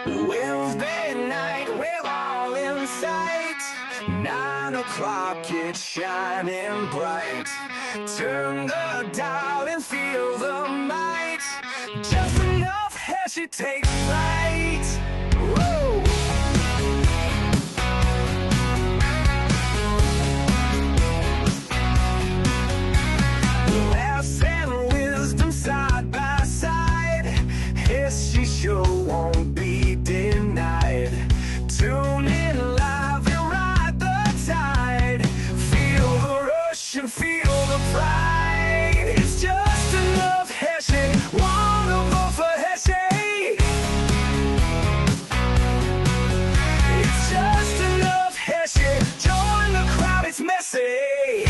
Wednesday night, we're all in sight. 9 o'clock, it's shining bright. Turn the dial and feel the might. Just enough Heshy takes flight. Woo! Laughs and wisdom side by side. Heshy show won't be denied. Tune in live and ride the tide. Feel the rush and feel the pride. It's just enough Heshy. Wanna vote for Heshy? It's just enough Heshy. Join the crowd, it's messy.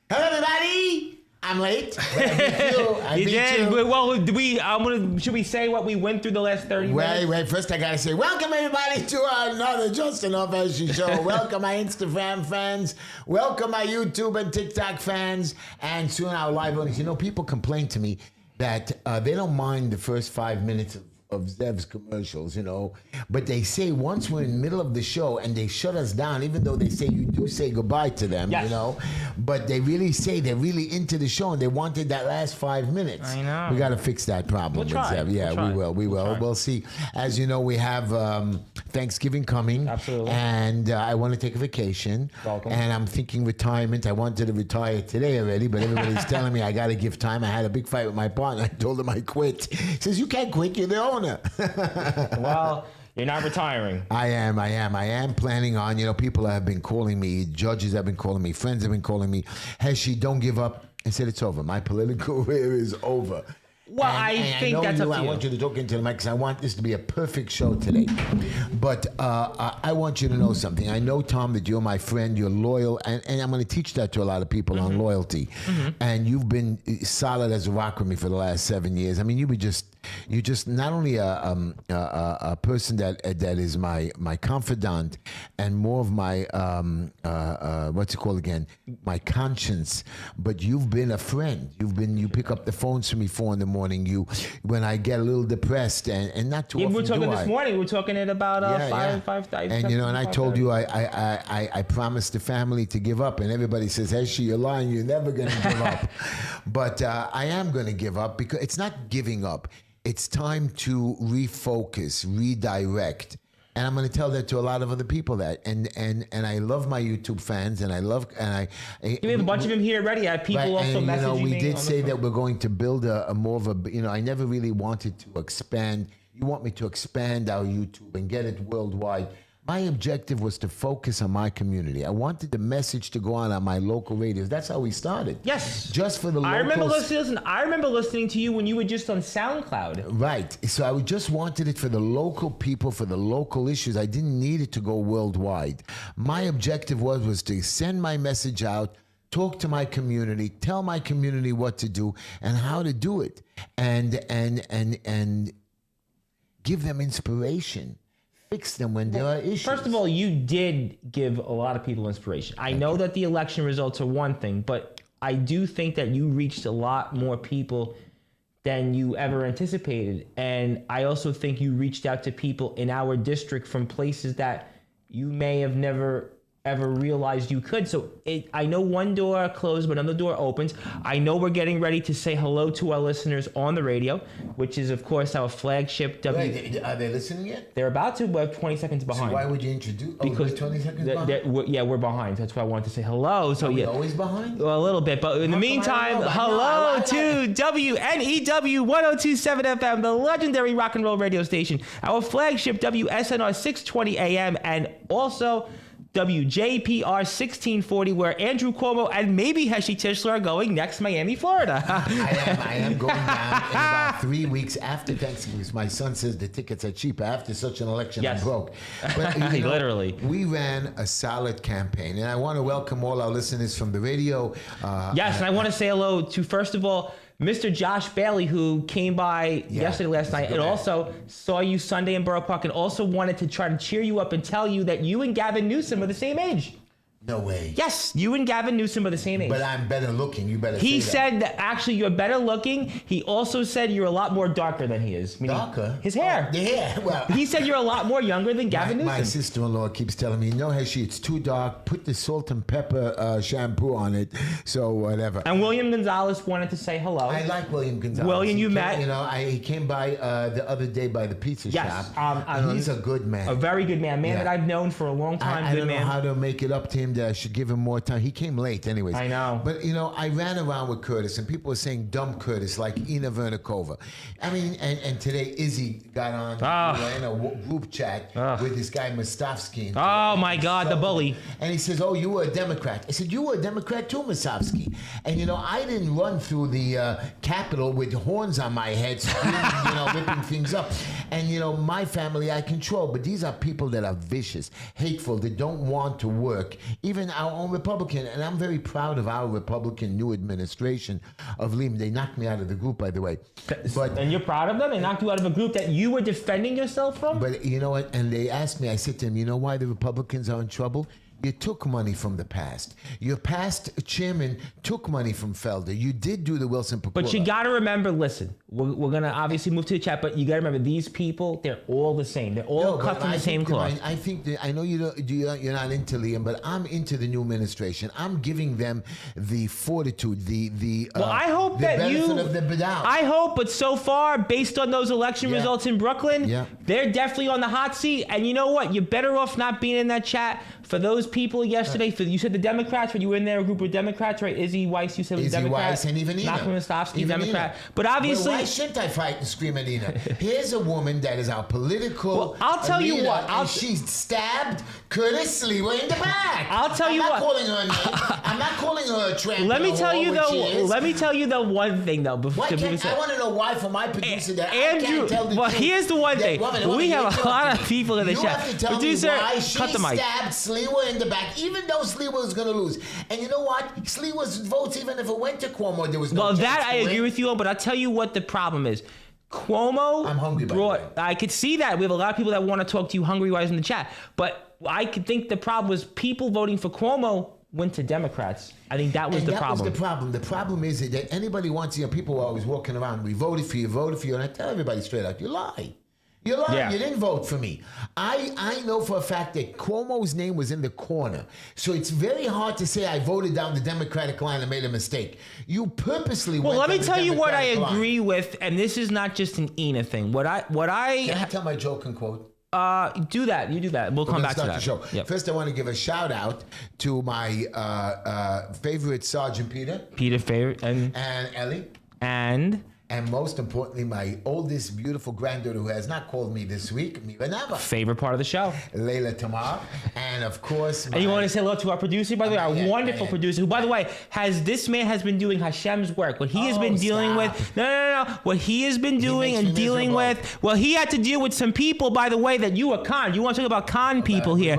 Hello, everybody. I'm late. But I beat you. Well, should we say what we went through the last 30 minutes? Wait. First, I gotta say, welcome everybody to another Just Enough Heshy show. Welcome my Instagram fans. Welcome my YouTube and TikTok fans, and soon our live audience. You know, people complain to me that they don't mind the first 5 minutes of Zev's commercials, you know, but they say once we're in the middle of the show and they shut us down, even though they say you do say goodbye to them, yes. You know, but they really say they're really into the show and they wanted that last 5 minutes. I know. We got to fix that problem We'll with try. Zev. Yeah, we will. We'll see. As you know, we have Thanksgiving coming. Absolutely. And I want to take a vacation. Welcome. And I'm thinking retirement. I wanted to retire today already, but everybody's telling me I got to give time. I had a big fight with my partner. I told him I quit. He says, you can't quit. You're the owner. Well, you're not retiring. I am planning on, you know, people have been calling me, judges have been calling me, friends have been calling me, Heshy, don't give up. I said, it's over. My political career is over. Well, I think that's up to you. I want you to talk into the mic because I want this to be a perfect show today. But I want you to know something. I know, Tom, that you're my friend, you're loyal, and I'm going to teach that to a lot of people on loyalty. And you've been solid as a rock with me for the last 7 years. I mean, you're just not only a person that is my confidant and more of my what's it called again, my conscience, but you've been a friend. You pick up the phones for me 4 in the morning. When I get a little depressed and not too often. We were talking this morning. We were talking at about 5. And you know, and I told you I promised the family to give up, and everybody says, "Heshy, you're lying. You're never going to give up." But I am going to give up because it's not giving up. It's time to refocus, redirect. And I'm going to tell that to a lot of other people that. And I love my YouTube fans, and We have a bunch of them here already. I have people also messaging me. You know, we did say that we're going to build a more of a, you know, I never really wanted to expand. You want me to expand our YouTube and get it worldwide. My objective was to focus on my community. I wanted the message to go on my local radios. That's how we started. Yes. Just for the locals. I remember listening to you when you were just on SoundCloud. Right. So I just wanted it for the local people, for the local issues. I didn't need it to go worldwide. My objective was to send my message out, talk to my community, tell my community what to do and how to do it, and give them inspiration. Fix them when there are issues. First of all, you did give a lot of people inspiration. I know that the election results are one thing, but I do think that you reached a lot more people than you ever anticipated. And I also think you reached out to people in our district from places that you may have never ever realized you could. So I know one door closed, but another door opens. I know we're getting ready to say hello to our listeners on the radio, which is, of course, our flagship. Wait, are they listening yet? They're about to. We're 20 seconds behind. So why would you introduce? Because 20 seconds behind? We're behind. That's why I wanted to say hello. So Are we always behind? Well, a little bit. But in the meantime, hello to WNEW 102.7 FM, the legendary rock and roll radio station, our flagship WSNR 620 AM, and also WJPR 1640, where Andrew Cuomo and maybe Heshy Tischler are going next Miami, Florida. I am going down in about 3 weeks after Thanksgiving. My son says the tickets are cheap. After such an election, Yes. I'm broke. But, you know, Literally. We ran a solid campaign, and I want to welcome all our listeners from the radio. Yes, and I want to say hello to, first of all, Mr. Josh Bailey, who came by yesterday, last night, and also saw you Sunday in Borough Park, and also wanted to try to cheer you up and tell you that you and Gavin Newsom are the same age. No way. Yes, you and Gavin Newsom are the same age. But I'm better looking. You better He say said that actually you're better looking. He also said you're a lot more darker than he is. Meaning Darker? His hair. Oh, the hair. Well, He said you're a lot more younger than Gavin Newsom. my sister-in-law keeps telling me, no, Heshy, it's too dark. Put the salt and pepper shampoo on it. So whatever. And William Gonzalez wanted to say hello. I like William Gonzalez. William, you met. You know, he came by the other day by the pizza Yes, shop. He's a good man. A very good man. Man that I've known for a long time. I Good don't know man. how to make it up to him that I should give him more time. He came late anyways. I know. But, you know, I ran around with Curtis, and people were saying dumb Curtis, like Ina Vernikova. I mean, and today Izzy got on in a group chat with this guy Mostofsky. Oh, my God, the bully. And he says, oh, you were a Democrat. I said, you were a Democrat too, Mostofsky. And, you know, I didn't run through the Capitol with horns on my head, screaming, you know, ripping things up. And, you know, my family I control, but these are people that are vicious, hateful, that don't want to work. Even our own Republican, and I'm very proud of our Republican new administration of Lehman. They knocked me out of the group, by the way. But And you're proud of them? They knocked you out of a group that you were defending yourself from? But you know what? And they asked me, I said to them, you know why the Republicans are in trouble? You took money from the past. Your past chairman took money from Felder. You did do the Wilson Pakula. But you got to remember, listen, we're going to obviously move to the chat, but you got to remember, these people, they're all the same. They're all cut from the same cloth. I think that, I know you're not into Liam, but I'm into the new administration. I'm giving them the fortitude, Well, I hope the that benefit of the doubt. I hope, but so far, based on those election results in Brooklyn, Yeah. they're definitely on the hot seat. And you know what? You're better off not being in that chat. For those people yesterday, you said the Democrats, when you were in there, a group of Democrats, right? Izzy Weiss, you said was Izzy Democrat. Weiss and even Ina. Malcolm Mostofsky, Even Democrat. Ina. But obviously, Well, why shouldn't I fight and scream at Ina? Here's a woman that is our political Well, I'll tell you leader, what, and she stabbed Curtis Lewa in the back. I'll tell you what. I'm not calling her a name. I'm not calling her a tramp. let me tell you though. Let me me tell you the one thing though. Why can't, I want to know why for my producer that Andrew, I can't tell the well, truth. here's the one thing. We have a lot of people in the you chat. have to tell Producer, me why she cut the mic. stabbed Sliwa in the back, even though Sliwa was going to lose. And you know what? Sliwa's votes, even if it went to Cuomo, there was no Well, chance that I to agree win. with you on, but I'll tell you what the problem is. Cuomo I'm hungry, by the way. I could see that. We have a lot of people that want to talk to you hungry-wise in the chat. But I could think the problem was people voting for Cuomo went to Democrats. I think that was the problem. Was the problem. The problem is that anybody wants, you know, people are always walking around, we voted for you, and I tell everybody straight out, you lie. You lied. Yeah. You didn't vote for me. I know for a fact that Cuomo's name was in the corner. So it's very hard to say I voted down the Democratic line and made a mistake. You purposely Well, went let me down the tell you what I Democratic line. agree with, and this is not just an Ina thing. Can I tell my joke and quote? do that. You do that. We'll come back to that. The show. Yep. First, I want to give a shout out to my favorite Sergeant Peter favorite and Ellie. and most importantly, my oldest beautiful granddaughter who has not called me this week, me never. favorite part of the show. Layla Tamar. And of course, And you want to say hello to our producer, by the way, our wonderful producer, who, by the way, this man has been doing Hashem's work. What he has been dealing stop. with, no. What he has been doing makes and me dealing miserable. with, well, he had to deal with some people, by the way, that you were con. You want to talk about con people here?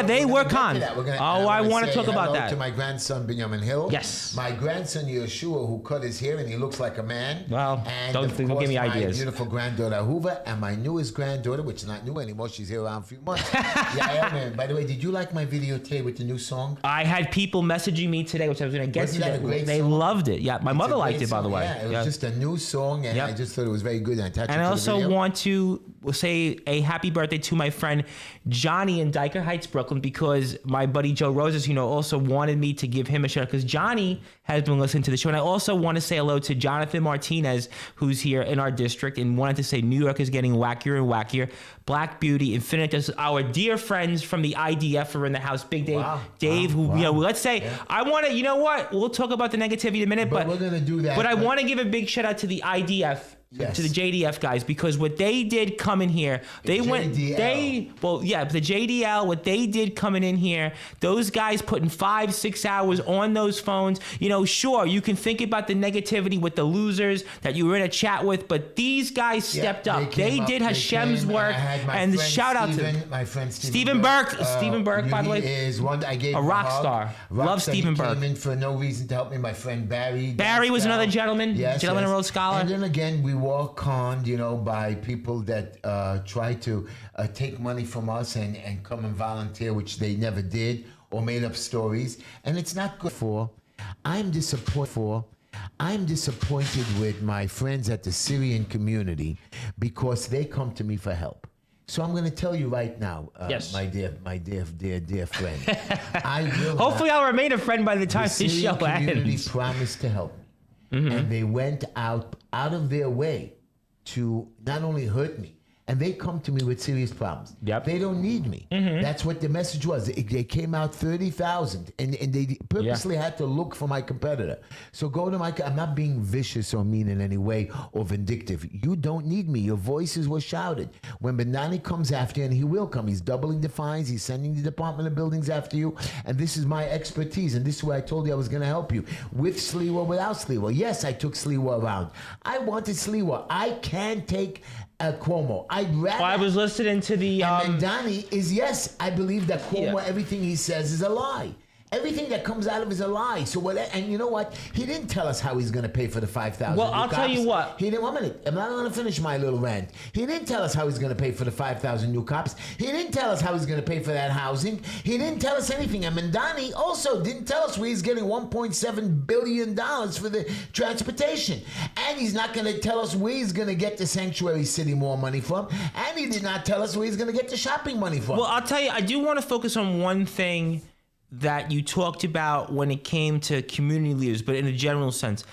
They were con. I want to talk about that. To my grandson, Benjamin Hill. Yes. My grandson, Yeshua, who cut his hair and he looks like a man. Well, and don't of course, give me my ideas. beautiful granddaughter, Hoover, and my newest granddaughter, which is not new anymore. She's here around a few months. Man. By the way, did you like my video today with the new song? I had people messaging me today, which I was going to get Wasn't to. that a great They song? loved it. Yeah, my It's mother a liked great it, by the song. way. Yeah, it was just a new song, and Yep. I just thought it was very good. And I attached And it I to also the video. want to say a happy birthday to my friend Johnny in Dyker Heights, Brooklyn, because my buddy Joe Roses, also wanted me to give him a shout out because Johnny has been listening to the show. And I also want to say hello to Jonathan Martinez, who's here in our district, and wanted to say New York is getting wackier and wackier. Black Beauty, Infinitus, our dear friends from the IDF are in the house. Big Dave, Dave, let's say, I want to, you know what? We'll talk about the negativity in a minute, but we're going to do that. But I want to give a big shout out to the IDF Yes. to the JDF guys, because what they did coming here, they went, JDL. the JDL, what they did coming in here, those guys putting 5-6 hours on those phones. You know, sure, you can think about the negativity with the losers that you were in a chat with, but these guys stepped up. They did Hashem's work, and shout out to my friend Stephen Burke. Stephen Burke, by the way, is one I gave a him rock hug. star. Love Stephen Burke. Came in for no reason to help me. My friend Barry. Barry was another gentleman. Yes, Gentleman Rhodes Scholar. And then again, we were conned, you know, by people that try to take money from us and come and volunteer, which they never did, or made up stories. And it's not good for. I'm disappointed with my friends at the Syrian community because they come to me for help. So I'm going to tell you right now, yes. my dear friend. I will. Hopefully, I'll remain a friend by the time this show The Syrian community ends. promised to help, and they went out of their way to not only hurt me, and they come to me with serious problems. Yep. They don't need me. That's what the message was. They came out 30,000, and they purposely had to look for my competitor. So go to I'm not being vicious or mean in any way or vindictive. You don't need me. Your voices were shouted. When Benani comes after you, and he will come, he's doubling the fines, he's sending the Department of Buildings after you, and this is my expertise, and this is where I told you I was going to help you. With Sliwa, without Sliwa. Yes, I took Sliwa around. I wanted Sliwa. I can't take Cuomo. I'd rather. I was listening to the. And Mandani is, yes, I believe that Cuomo, Yeah. everything he says is a lie. Everything that comes out of is a lie. So what? And you know what? He didn't tell us how he's going to pay for the 5,000. Well, I'll tell you what. He didn't. 1 minute. I'm not going to finish my little rant. He didn't tell us how he's going to pay for the 5,000 new cops. He didn't tell us how he's going to pay for that housing. He didn't tell us anything. And Mandani also didn't tell us where he's getting $1.7 billion for the transportation. And he's not going to tell us where he's going to get the sanctuary city more money from. And he did not tell us where he's going to get the shopping money from. Well, I'll tell you, I do want to focus on one thing that you talked about when it came to community leaders, but in a general sense.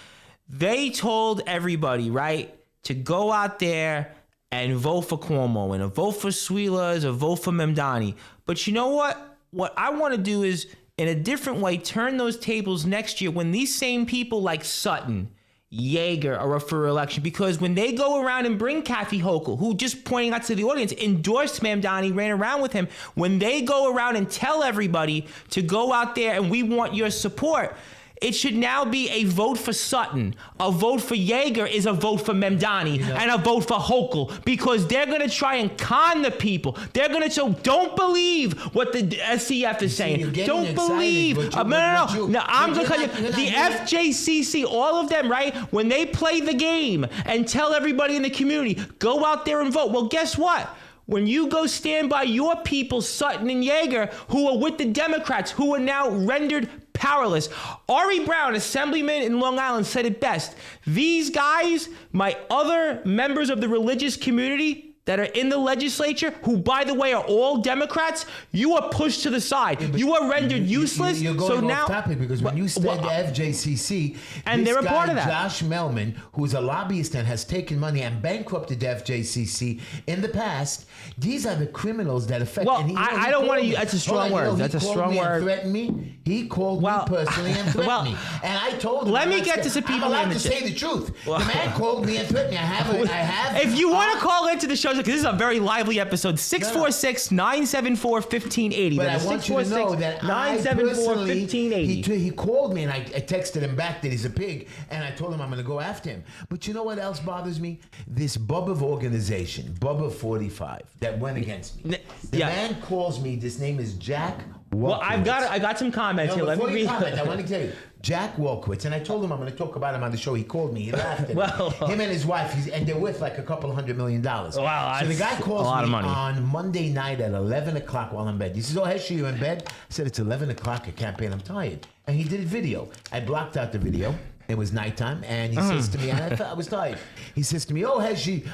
They told everybody, right, to go out there and vote for Cuomo, and a vote for Swila is a vote for Memdani. But you know what? What I want to do is, in a different way, turn those tables next year when these same people like Sutton, Yeager are up for election, because when they go around and bring Kathy Hochul, who, just pointing out to the audience, endorsed Mamdani, ran around with him, when they go around and tell everybody to go out there and we want your support, it should now be a vote for Sutton. A vote for Yeager is a vote for Memdani, and a vote for Hochul, because they're going to try and con the people. They're going to show, don't believe what the SCF is saying. Don't believe. No, I'm going to tell you, the FJCC, all of them, right? When they play the game and tell everybody in the community, go out there and vote. Well, guess what? When you go stand by your people, Sutton and Yeager, who are with the Democrats, who are now rendered powerless. Ari Brown, assemblyman in Long Island, said it best. These guys, my other members of the religious community that are in the legislature, who, by the way, are all Democrats, you are pushed to the side. You are rendered useless. You're going off topic, because when you said the FJCC, and they're a part of that. Josh Melman, who's a lobbyist and has taken money and bankrupted the FJCC in the past, these are the criminals that affect. Well, and I don't want to. That's a strong word. That's a strong word. Threatened me. He called me personally and threatened me. And I told him. Let me get to some people. I'm allowed to say the truth. The man called me and threatened me. I have. If you want to call into the show, because this is a very lively episode, 646-974-1580. But I want you to know that I personally, 974-1580. He called me, and I texted him back that he's a pig, and I told him I'm going to go after him. But you know what else bothers me? This Bubba organization, Bubba 45, that went against me. The man calls me. This name is Jack Wolkowitz. Well, I got some comments here. Let me read. I want to tell you. Jack Wolkowitz, and I told him I'm going to talk about him on the show. He called me. He laughed at me. Him and his wife, and they're worth like $200 million. Wow, so the guy calls me on Monday night at 11 o'clock while I'm in bed. He says, "Oh, Heshy, you in bed?" I said, "It's 11 o'clock. I can't pay. I'm tired." And he did a video. I blocked out the video. It was nighttime, and he says to me, and I was tired. He says to me, "Oh, Heshy,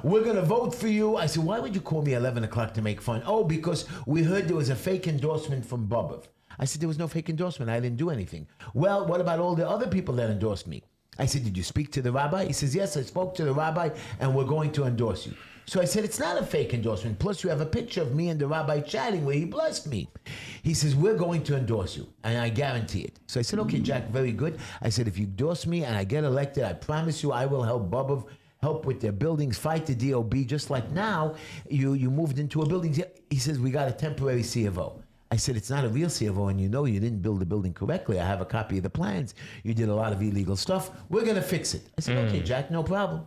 we're going to vote for you." I said, "Why would you call me 11 o'clock to make fun?" "Oh, because we heard there was a fake endorsement from Bubba." I said, "There was no fake endorsement. I didn't do anything." "Well, what about all the other people that endorsed me?" I said, did you speak to the rabbi? He says, yes, I spoke to the rabbi, and we're going to endorse you. So I said, it's not a fake endorsement. Plus, you have a picture of me and the rabbi chatting where he blessed me. He says, we're going to endorse you, and I guarantee it. So I said, okay, Jack, very good. I said, if you endorse me and I get elected, I promise you I will help with their buildings, fight the DOB, just like now you moved into a building. He says, we got a temporary C of O. I said, it's not a real C of O, and you know you didn't build the building correctly. I have a copy of the plans. You did a lot of illegal stuff. We're going to fix it. I said, okay, Jack, no problem.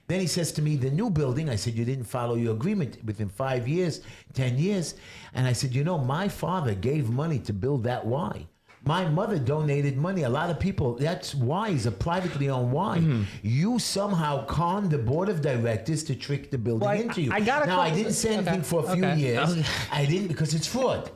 Then he says to me, the new building, I said, you didn't follow your agreement within 5 years, 10 years. And I said, you know, my father gave money to build that Y. My mother donated money. A lot of people, that's Y is a privately owned Y. Mm-hmm. You somehow conned the board of directors to trick the building into you. I didn't say anything for a few years. Okay. I didn't because it's fraud.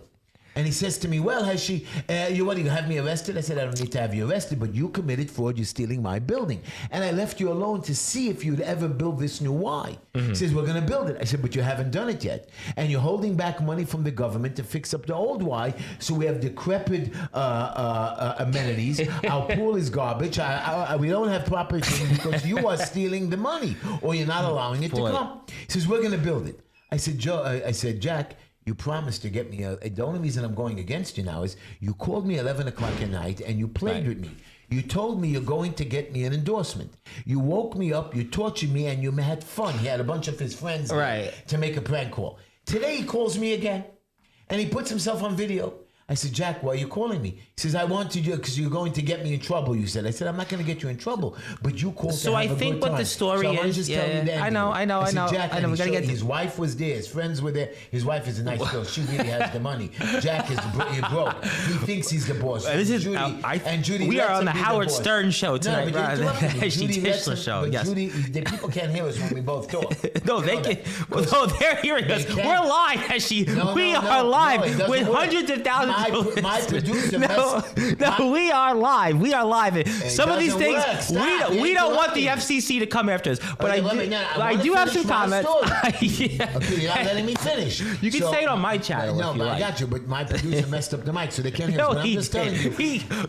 And he says to me, well, Heshy, you want to have me arrested? I said, I don't need to have you arrested, but you committed fraud. You're stealing my building. And I left you alone to see if you'd ever build this new Y. Mm-hmm. He says, we're going to build it. I said, but you haven't done it yet. And you're holding back money from the government to fix up the old Y. So we have decrepit amenities. Our pool is garbage. We don't have proper things because you are stealing the money or you're not allowing it to come. He says, we're going to build it. I said, Jack, you promised to get me the only reason I'm going against you now is you called me 11 o'clock at night and you played with me. You told me you're going to get me an endorsement. You woke me up, you tortured me, and you had fun. He had a bunch of his friends to make a prank call. Today he calls me again, and he puts himself on video. I said, Jack, why are you calling me? He says, I want to do it because you're going to get me in trouble, you said. I said, I'm not going to get you in trouble, but you called to have a good time. So I think what the story is, I know. I know. Jack, we gotta get his wife was there, his friends were there. His wife is a nice girl. She really has the money. Jack is broke. He thinks he's the boss. Judy, we are on the Howard Stern show tonight. No, Heshy Tischler show. Yes. Judy, the people can't hear us when we both talk. No, they can. No, they're hearing us. We're live, Heshy. We are live with hundreds of thousands. My producer. We are live. We are live. Some of these things we don't want the FCC to come after us. But I do have some comments. Okay, you're not letting me finish. You can say it on my channel. No, but I got you. But my producer messed up the mic, so they can't hear us. But I'm just telling you.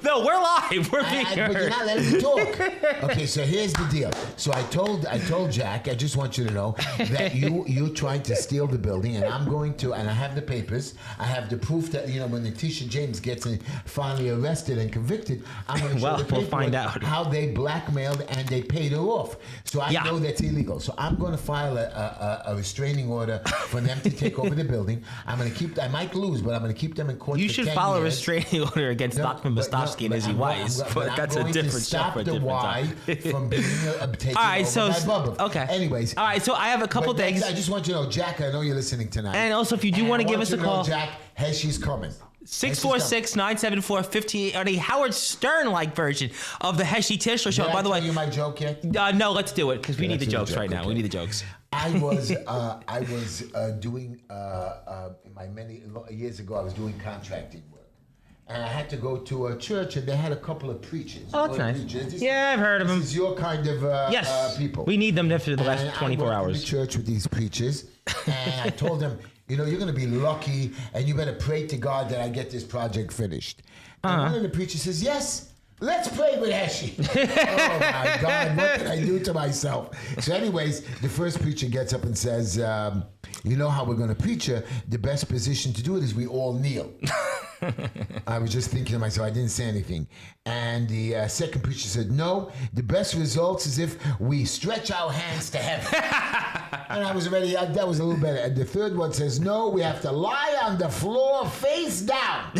No, we're live. We're being heard. But you're not letting me talk. Okay, so here's the deal. So I told Jack, I just want you to know that you're trying to steal the building, and I'm going to, and I have the papers. I have the proof that when Letitia James gets finally arrested and convicted, I'm going to show the paperwork, we'll find out how they blackmailed and they paid her off. So I know that's illegal. So I'm going to file a restraining order for them to take over the building. I'm going to keep. I might lose, but I'm going to keep them in court. You should file a restraining order against Dr. Mostovsky and Izzy Weiss. But that's a different stop the Y from being taken over by Bubba. Okay. Anyways. All right. So I have a couple things. I just want you to know, Jack. I know you're listening tonight. And also, if you do want to give us a call, Jack, Heshy's coming. 646-974-58 on a Howard Stern-like version of the Heshy Tischler show. By the way, you my joke yet? No, let's do it because we need the jokes right now. We need the jokes. I was doing many years ago. I was doing contracting work, and I had to go to a church, and they had a couple of preachers. Oh, that's nice. I've heard of them. This is your kind of people. We need them for the last 24 hours. I went to the church with these preachers, and I told them, you're going to be lucky, and you better pray to God that I get this project finished. And one of the preachers says, yes, let's pray with Heshy. Oh, my God, what did I do to myself? So anyways, the first preacher gets up and says, you know how we're going to preach her? The best position to do it is we all kneel. I was just thinking to myself, I didn't say anything. And the second preacher said, no, the best results is if we stretch our hands to heaven. And I was ready, that was a little better. And the third one says, no, we have to lie on the floor face down.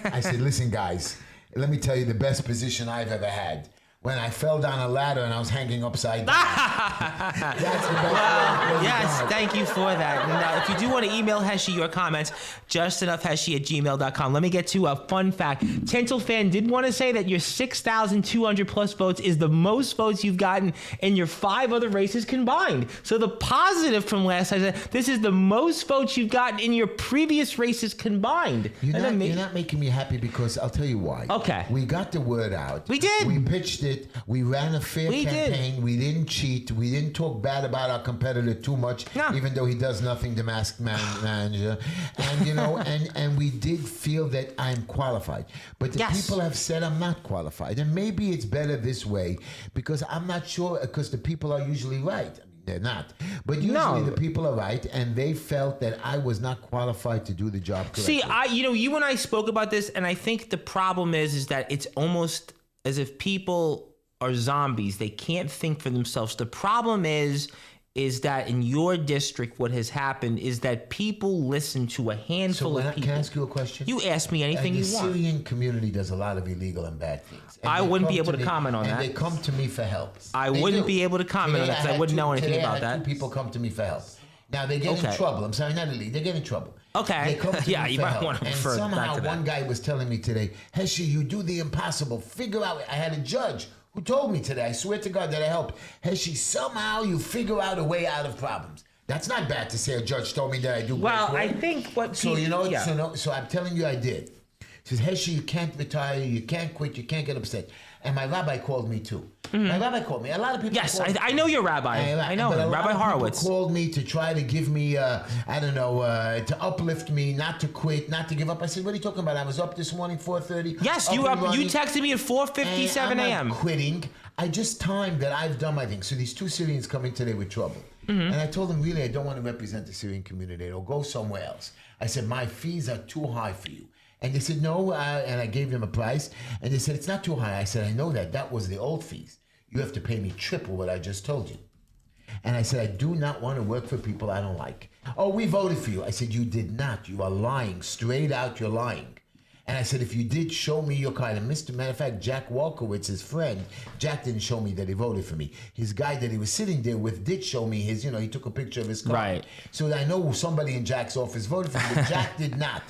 I said, listen, guys, let me tell you the best position I've ever had. When I fell down a ladder and I was hanging upside down. That's the best. Yes, thank you for that. And, if you do want to email Heshy your comments, justenoughheshy@gmail.com. Let me get to a fun fact. Tinselfan did want to say that your 6,200 plus votes is the most votes you've gotten in your 5 other races combined. So the positive from last time is that this is the most votes you've gotten in your previous races combined. You're not making me happy because I'll tell you why. Okay. We got the word out. We did. We pitched it it. We ran a fair campaign. We didn't cheat. We didn't talk bad about our competitor too much, even though he does nothing to mask manager. And and we did feel that I'm qualified. But the people have said I'm not qualified. And maybe it's better this way because I'm not sure, because the people are usually right. I mean, they're not. But usually the people are right, and they felt that I was not qualified to do the job correctly. See, you and I spoke about this, and I think the problem is that it's almost as if people are zombies. They can't think for themselves. The problem is that in your district, what has happened is that people listen to a handful of people. Can I ask you a question? You ask me anything you want. The Syrian community does a lot of illegal and bad things. And I wouldn't be able to comment on that. And they come to me for help. I wouldn't be able to comment on that because I wouldn't know anything about that. Two people come to me for help. Now, they get in trouble. I'm sorry, not illegal. They get in trouble. Okay. They come to me you for might help. want to And refer back somehow to that. one guy was telling me today, Heshy, you do the impossible. Figure out. I had a judge who told me today, I swear to God that I helped. Heshy, somehow you figure out a way out of problems. That's not bad to say a judge told me that I do great work. I think what So, so I'm telling you I did. He says, Heshy, you can't retire, you can't quit, you can't get upset. And my rabbi called me too. My rabbi called me. A lot of people Yes, called me. I know your rabbi. I know him, Rabbi Horowitz. People called me to try to give me, to uplift me, not to quit, not to give up. I said, what are you talking about? I was up this morning, 4:30. Yes, you texted me at 4:57 a.m. I'm not quitting. I just timed that I've done my thing. So these two Syrians coming today with trouble. And I told them, really, I don't want to represent the Syrian community. I'll go somewhere else. I said, my fees are too high for you. And they said, no, and I gave them a price. And they said, it's not too high. I said, I know that. That was the old fees. You have to pay me triple what I just told you. And I said, I do not want to work for people I don't like. Oh, we voted for you. I said, you did not. You are lying. Straight out, you're lying. And I said, if you did, show me your card. And matter of fact, Jack Walkowitz, his friend, Jack didn't show me that he voted for me. His guy that he was sitting there with did show me his, he took a picture of his card. Right. So I know somebody in Jack's office voted for me, but Jack did not.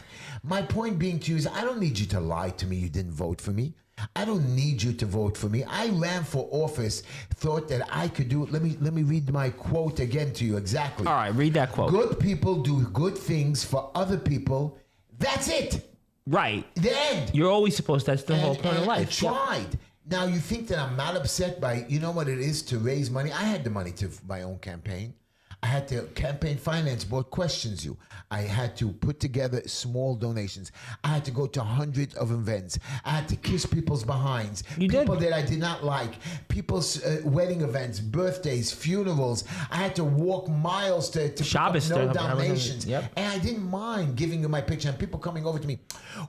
My point being to you is I don't need you to lie to me you didn't vote for me. I don't need you to vote for me. I ran for office, thought that I could do it. Let me read my quote again to you exactly. All right, read that quote. Good people do good things for other people. That's it. Right. The end. You're always supposed to. That's the whole point of life. I tried. Now, you think that I'm not upset by, you know what it is to raise money? I had the money to my own campaign. I had to, campaign finance board questions you. I had to put together small donations. I had to go to hundreds of events. I had to kiss people's behinds. People that I did not like. People's wedding events, birthdays, funerals. I had to walk miles to pick up no donations. Yep. And I didn't mind giving you my picture and people coming over to me.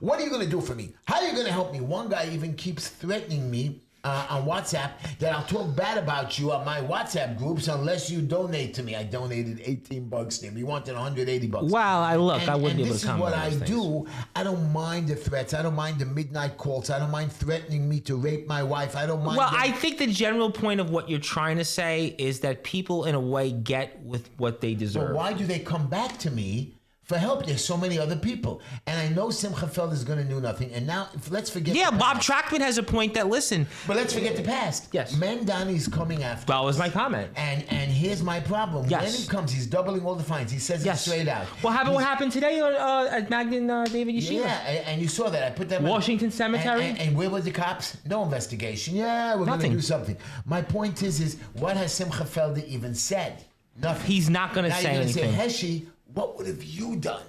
What are you going to do for me? How are you going to help me? One guy even keeps threatening me on WhatsApp that I'll talk bad about you on my WhatsApp groups unless you donate to me. I donated $18 to him. He wanted $180. Well, I wouldn't be able to comment on this is what I do. I don't mind the threats. I don't mind the midnight calls. I don't mind threatening me to rape my wife. I don't mind. Well, I think the general point of what you're trying to say is that people, in a way, get with what they deserve. But why do they come back to me for help? There's so many other people. And I know Simcha Feld is going to do nothing. And now, let's forget Yeah, the Bob past. Trackman has a point that, listen. But let's forget the past. Yes. Mandani's coming after That was my comment. And here's my problem. Yes. When he comes, he's doubling all the fines. He says it straight out. What happened today at Magnin David Yeshiva? Yeah, and you saw that. I put that Washington Cemetery? And where were the cops? No investigation. Yeah, we're going to do something. My point is what has Simcha Feld even said? Nothing. He's not going to say anything. Say, Heshy, what would have you done?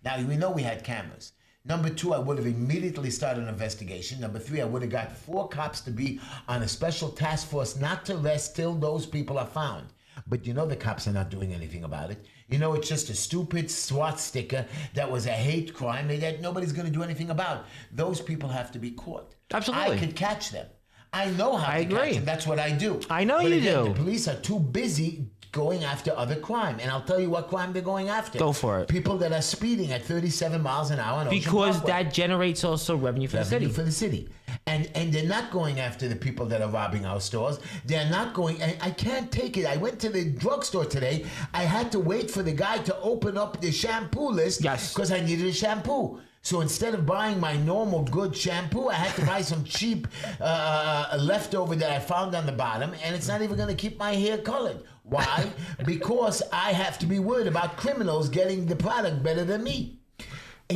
Now, we know we had cameras. Number 2, I would have immediately started an investigation. Number 3, I would have got 4 cops to be on a special task force not to rest till those people are found. But the cops are not doing anything about it. It's just a stupid SWAT sticker that was a hate crime that nobody's going to do anything about. Those people have to be caught. Absolutely. I could catch them. I know how to agree. catch them. That's what I do. I know you do. The police are too busy going after other crime. And I'll tell you what crime they're going after. Go for it. People that are speeding at 37 miles an hour on Ocean Because Parkway. that generates also revenue for the city. And they're not going after the people that are robbing our stores. They're not going. I can't take it. I went to the drugstore today. I had to wait for the guy to open up the shampoo list. Yes. Because I needed a shampoo. So instead of buying my normal good shampoo, I had to buy some cheap leftover that I found on the bottom, and it's not even going to keep my hair colored. Why? Because I have to be worried about criminals getting the product better than me.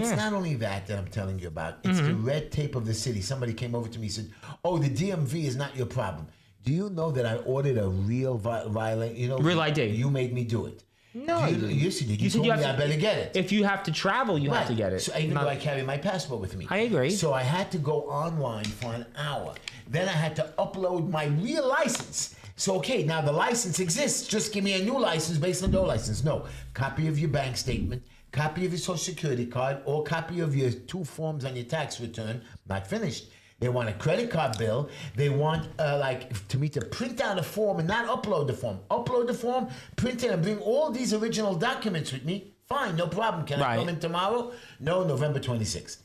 It's not only that I'm telling you about. It's the red tape of the city. Somebody came over to me and said, "Oh, the DMV is not your problem." Do you know that I ordered a real violation? You know, Real ID. You made me do it. No, yes, you did. You told me I better get it. If you have to travel, you have to get it. So even though I carry my passport with me. I agree. So I had to go online for an hour. Then I had to upload my real license. So, okay, now the license exists. Just give me a new license based on no license. No. Copy of your bank statement, copy of your social security card, or copy of your 2 forms on your tax return. Not finished. They want a credit card bill. They want, to me to print out a form and not upload the form. Upload the form, print it, and bring all these original documents with me. Fine, no problem. Can I come in tomorrow? No, November 26th.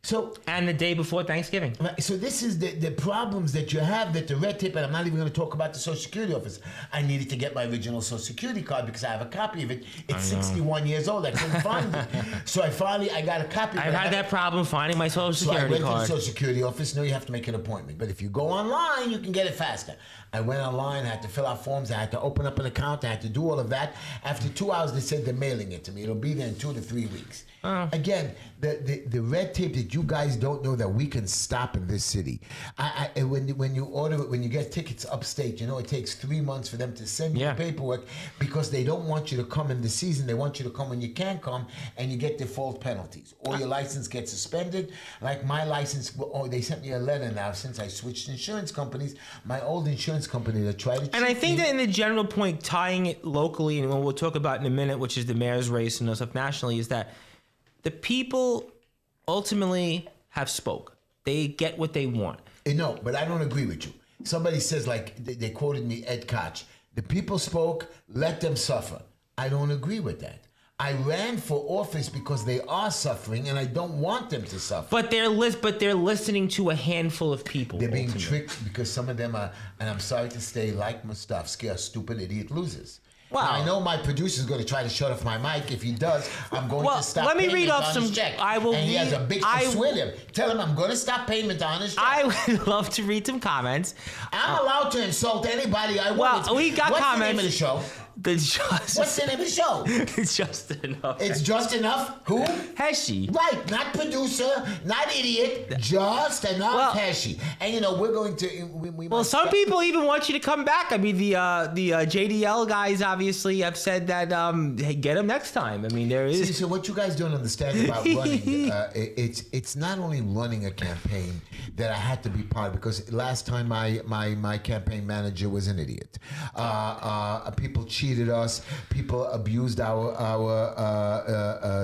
So, and the day before Thanksgiving. So this is the problems that you have, that the red tape, and I'm not even going to talk about the Social Security office. I needed to get my original Social Security card because I have a copy of it. It's 61 years old. I couldn't find it. So I got a copy of it. I've had that problem finding my Social Security card. So I went to the Social Security office. No, you have to make an appointment. But if you go online, you can get it faster. I went online. I had to fill out forms. I had to open up an account. I had to do all of that. After 2 hours, they said they're mailing it to me. It'll be there in 2 to 3 weeks. Again, the red tape that you guys don't know that we can stop in this city. When you order it, when you get tickets upstate, you know it takes 3 months for them to send you the paperwork because they don't want you to come in the season. They want you to come when you can't come, and you get default penalties. Or your license gets suspended. Like my license, they sent me a letter now since I switched insurance companies. My old insurance company that tried to. And I think that in the general point, tying it locally, and what we'll talk about in a minute, which is the mayor's race and stuff nationally, is that the people ultimately have spoke. They get what they want. No, but I don't agree with you. Somebody says, like, they quoted me, Ed Koch. The people spoke, let them suffer. I don't agree with that. I ran for office because they are suffering, and I don't want them to suffer. But they're listening to a handful of people. They're being tricked because some of them are, and I'm sorry to say, like Mustavsky, are stupid idiot losers. Wow. Now, I know my producer's going to try to shut off my mic. If he does, I'm going to stop let me payment read off on some, his check. I will and he has a big, swear him. Tell him I'm going to stop payment on his check. I would love to read some comments. I'm allowed to insult anybody I want. Well, we got comments. What's the name of the show? What's the name of the show? It's Just Enough. It's Just Enough? Who? Heshy. Right, not producer, not idiot, Just Enough Heshy. And you know, we're going to... some people even want you to come back. I mean, the JDL guys obviously have said that, hey, get him next time. I mean, there is... So what you guys don't understand about running, it's not only running a campaign that I had to be part of, because last time my campaign manager was an idiot. People cheated us. People abused our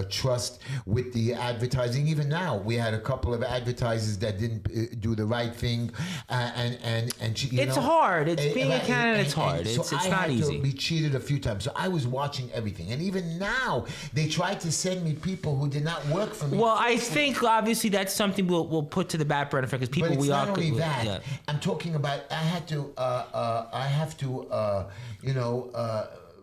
trust with the advertising. Even now, we had a couple of advertisers that didn't do the right thing, and it's hard. It's being a candidate. It's hard. It's not easy. I had to be cheated a few times. So I was watching everything, and even now they tried to send me people who did not work for me. Well, I think obviously that's something we'll put to the back burner because people but it's we not are. Only that. Yeah. I'm talking about. I have to.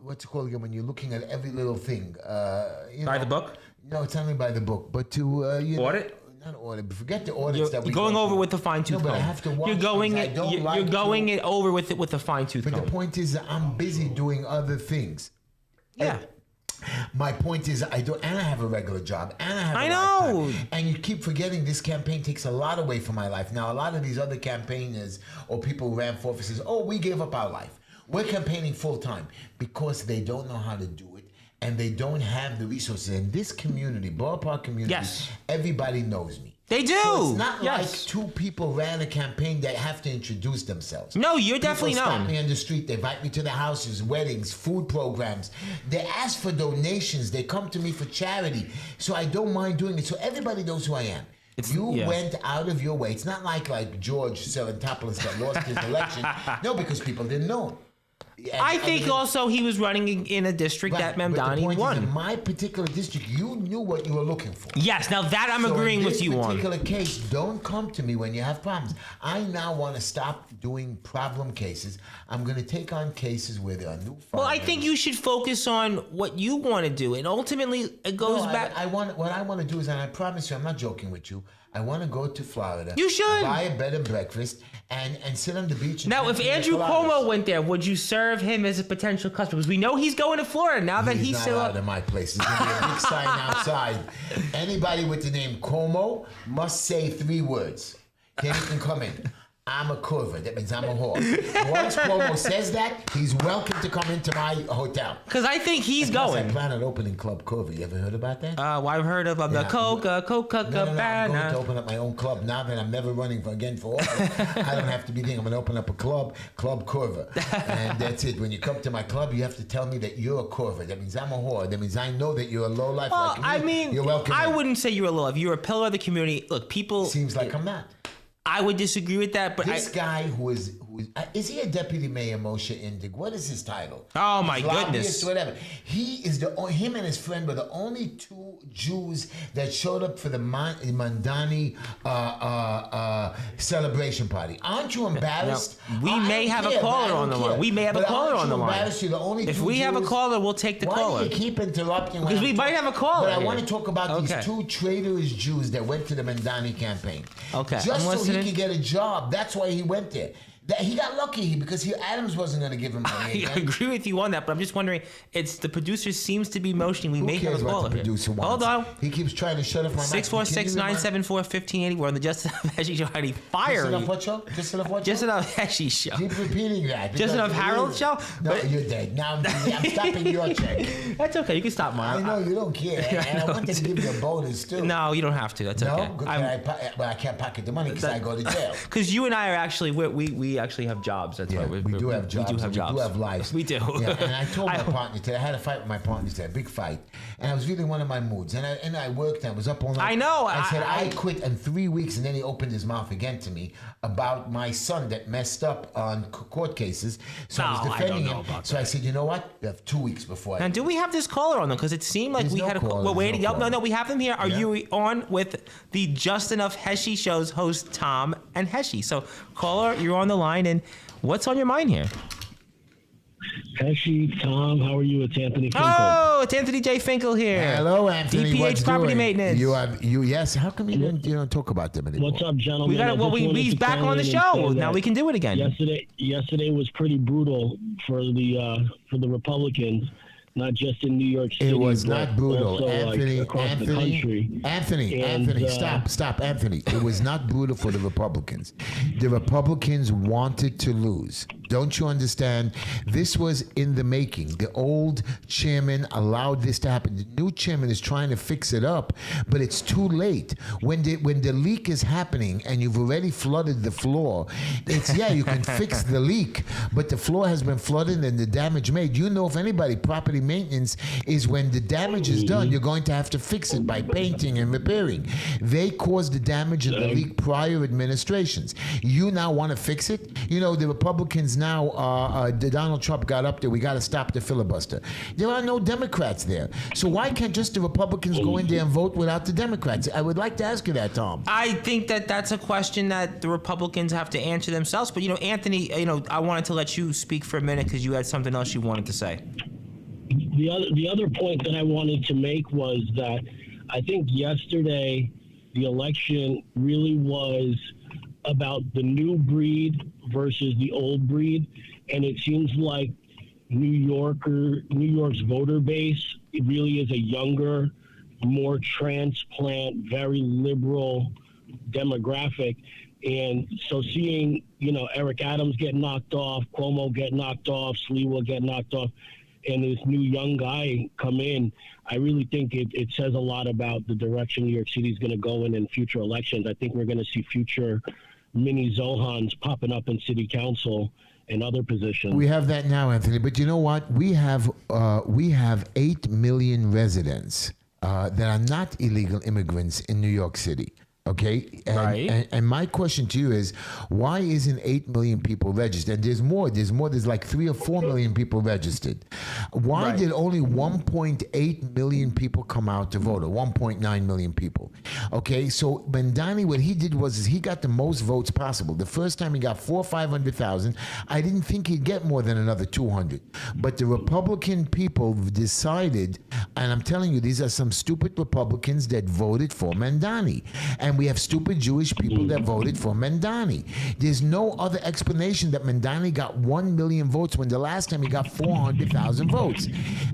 What's it called again? When you're looking at every little thing. By the book? No, it's not only by the book, but to audit. Not audit. Forget the audits that you're going over with a fine tooth comb. No, but I have to watch. You're going it over with a fine tooth comb. But the point is, that I'm busy doing other things. Yeah. My point is, I have a regular job, and I have a lifetime. And you keep forgetting this campaign takes a lot away from my life. Now, a lot of these other campaigners or people who ran for office says, "Oh, we gave up our life." We're campaigning full time because they don't know how to do it, and they don't have the resources. In this community, ballpark community, everybody knows me. They do. So it's not like two people ran a campaign that have to introduce themselves. No, you're definitely known. People stop me on the street. They invite me to their houses, weddings, food programs. They ask for donations. They come to me for charity. So I don't mind doing it. So everybody knows who I am. You went out of your way. It's not like George Serentopoulos that lost his election. No, because people didn't know him. I think also he was running in a district that Mamdani won. In my particular district, you knew what you were looking for. Yes, now that I'm agreeing with you on. In this particular case, don't come to me when you have problems. I now want to stop doing problem cases. I'm going to take on cases where there are new findings. Well, I think you should focus on what you want to do, and ultimately it goes back. What I want to do is, and I promise you, I'm not joking with you. I want to go to Florida. You should buy a bed and breakfast and sit on the beach. Now, if Andrew Cuomo went there, would you serve serve him as a potential customer? Because we know he's going to Florida now that he's not still out of my place. There's gonna be a big sign outside. Anybody with the name Como must say 3 words. Then he can come in. I'm a curver. That means I'm a whore. Once Cuomo says that, he's welcome to come into my hotel. Because I think he's Plus, going. I plan on opening Club Curva. You ever heard about that? Well, I've heard of the Yeah. Coca No, I'm going to Cabana. open up my own club. Now that I'm never running again for office, I don't have to be thinking. I'm going to open up a club, Club Curva. And that's it. When you come to my club, you have to tell me that you're a curva. That means I'm a whore. That means I know that you're a lowlife Well, like me. I mean, you're welcome. I in. wouldn't say you're a low. If you're a pillar of the community, look, people. Seems like I'm not. I would disagree with that, but This guy who is he a deputy mayor, Moshe Indig? What is his title? Oh, my He's lobbyist, goodness. Whatever. He is him and his friend were the only 2 Jews that showed up for the Mandani celebration party. Aren't you embarrassed? we I may don't have a care, caller I don't on the care. line. We may have a But caller aren't on you the line. embarrassed? You're the only If 2 we have a Jews? caller, we'll take the Why caller. do you keep interrupting? when Because I'm we might talking? have a caller But I here. want to talk about Okay. these 2 traitorous Jews that went to the Mandani campaign. Okay, Just I'm so listening. he could get a job. That's why he went there. He got lucky because Adams wasn't going to give him money. I again. agree with you on that, but I'm just wondering. It's the producer seems to be motioning. We Who may have cares a what caller the here. producer wants? Hold on. He keeps trying to shut off my mic. 646-974-1580. We're on the Just Enough Heshy Show. How do you fire Just enough you? what show? Just enough what Just show? Enough Heshy Show. Keep repeating that. Just because Enough it Harold is- Show? No, But- you're dead. Now I'm stopping your check. That's okay. You can stop I mine. know you don't care. And I wanted to give you a bonus too. No, you don't have to. That's No? okay. Good, but I can't pocket the money because I go to jail. Because you and I are actually we actually have jobs. That's why We do have jobs. We do have jobs. We do have lives. We do. Yeah, and I told my partner today, I had a fight with my partner today, a big fight. And I was really in one of my moods. And I worked, I was up all night. I know, I said, I I quit in 3 weeks. And then he opened his mouth again to me about my son that messed up on court cases. So I No, was I don't defending know him. about So I said, you know what? You have 2 weeks before Now, do we have this caller on them? Because it seemed like There's we no had a caller, We're there's waiting. no No, caller. no, we have them here. Are Yeah. you on with the Just Enough Heshy Show's host, Tom and Heshy? So, caller, you're on the line, and what's on your mind here? Heshy, Tom, how are you? It's Anthony Finkel. Oh, it's Anthony J. Finkel here. Hello, Anthony. DPH What's Property doing? Maintenance. Yes. How come you don't talk about them anymore? What's up, gentlemen? We got I it. Well, just wanted he's to back call on the in and show. say Now that we can do it again. Yesterday was pretty brutal for the Republicans, not just in New York City. It was but not brutal, also, Anthony. across the country. Anthony, stop, Anthony. It was not brutal for the Republicans. The Republicans wanted to lose. Don't you understand? This was in the making. The old chairman allowed this to happen. The new chairman is trying to fix it up, but it's too late. When the leak is happening and you've already flooded the floor, you can fix the leak, but the floor has been flooded and the damage made. You know, if anybody, property maintenance is when the damage is done, you're going to have to fix it by painting and repairing. They caused the damage in the leak prior administrations. You now want to fix it? You know, the Republicans now, Donald Trump got up there, we got to stop the filibuster. There are no Democrats there. So why can't just the Republicans go in there and vote without the Democrats? I would like to ask you that, Tom. I think that's a question that the Republicans have to answer themselves. But, Anthony, I wanted to let you speak for a minute because you had something else you wanted to say. The other point that I wanted to make was that I think yesterday the election really was about the new breed versus the old breed, and it seems like New York's voter base, it really is a younger, more transplant, very liberal demographic. And so seeing, Eric Adams get knocked off, Cuomo get knocked off, Sliwa get knocked off, and this new young guy come in, I really think it says a lot about the direction New York City is going to go in future elections. I think we're going to see future mini Zohans popping up in city council and other positions. We have that now, Anthony. But you know what? We have 8 million residents that are not illegal immigrants in New York City. Okay, and my question to you is, why isn't 8 million people registered? And there's more. There's like 3 or 4 million people registered. Why did only 1.8 million people come out to vote, or 1.9 million people? Okay, so Mandani, what he did was he got the most votes possible. The first time he got 400,000 or 500,000. I didn't think he'd get more than another 200. But the Republican people decided, and I'm telling you, these are some stupid Republicans that voted for Mandani. And and we have stupid Jewish people that voted for Mandani. There's no other explanation that Mandani got 1 million votes when the last time he got 400,000 votes.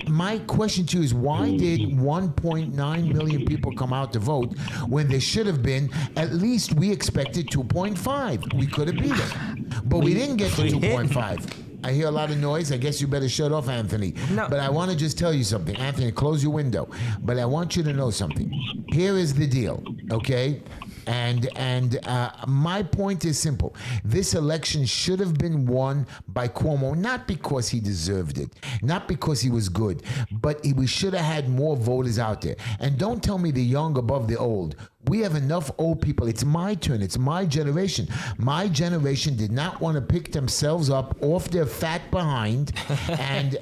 My question to you is, why did 1.9 million people come out to vote when there should have been, at least we expected 2.5? We could have beat it, but we didn't get to 2.5. I hear a lot of noise. I guess you better shut off, Anthony. No. But I want to just tell you something. Anthony, close your window. But I want you to know something. Here is the deal, okay? And my point is simple. This election should have been won by Cuomo, not because he deserved it, not because he was good, but we should have had more voters out there. And don't tell me the young above the old. We have enough old people. It's my turn. It's my generation. My generation did not want to pick themselves up off their fat behind and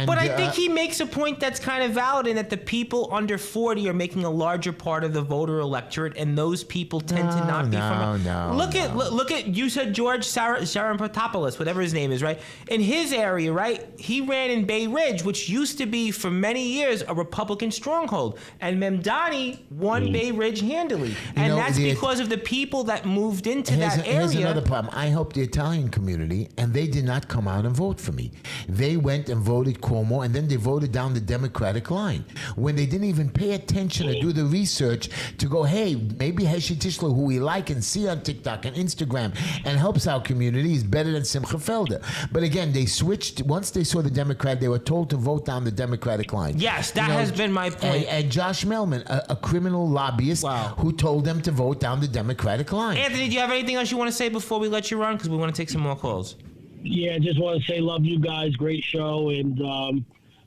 But I think he makes a point that's kind of valid in that the people under 40 are making a larger part of the voter electorate, and those people tend to not be from. Look at you said George Sarantopoulos, whatever his name is, right? In his area, right? He ran in Bay Ridge, which used to be for many years a Republican stronghold, and Memdani won Bay Ridge handily, and that's because of the people that moved into that area. Here's another problem. I helped the Italian community, and they did not come out and vote for me. They went and voted Cuomo, and then they voted down the Democratic line when they didn't even pay attention or do the research to go, hey, maybe Heshy Tischler, who we like and see on TikTok and Instagram and helps our community, is better than Simcha Felder. But again, they switched. Once they saw the Democrat, they were told to vote down the Democratic line. Yes, that has been my point. And Josh Melman, a criminal lobbyist who told them to vote down the Democratic line. Anthony, do you have anything else you want to say before we let you run? Because we want to take some more calls. Yeah, just want to say love you guys. Great show. And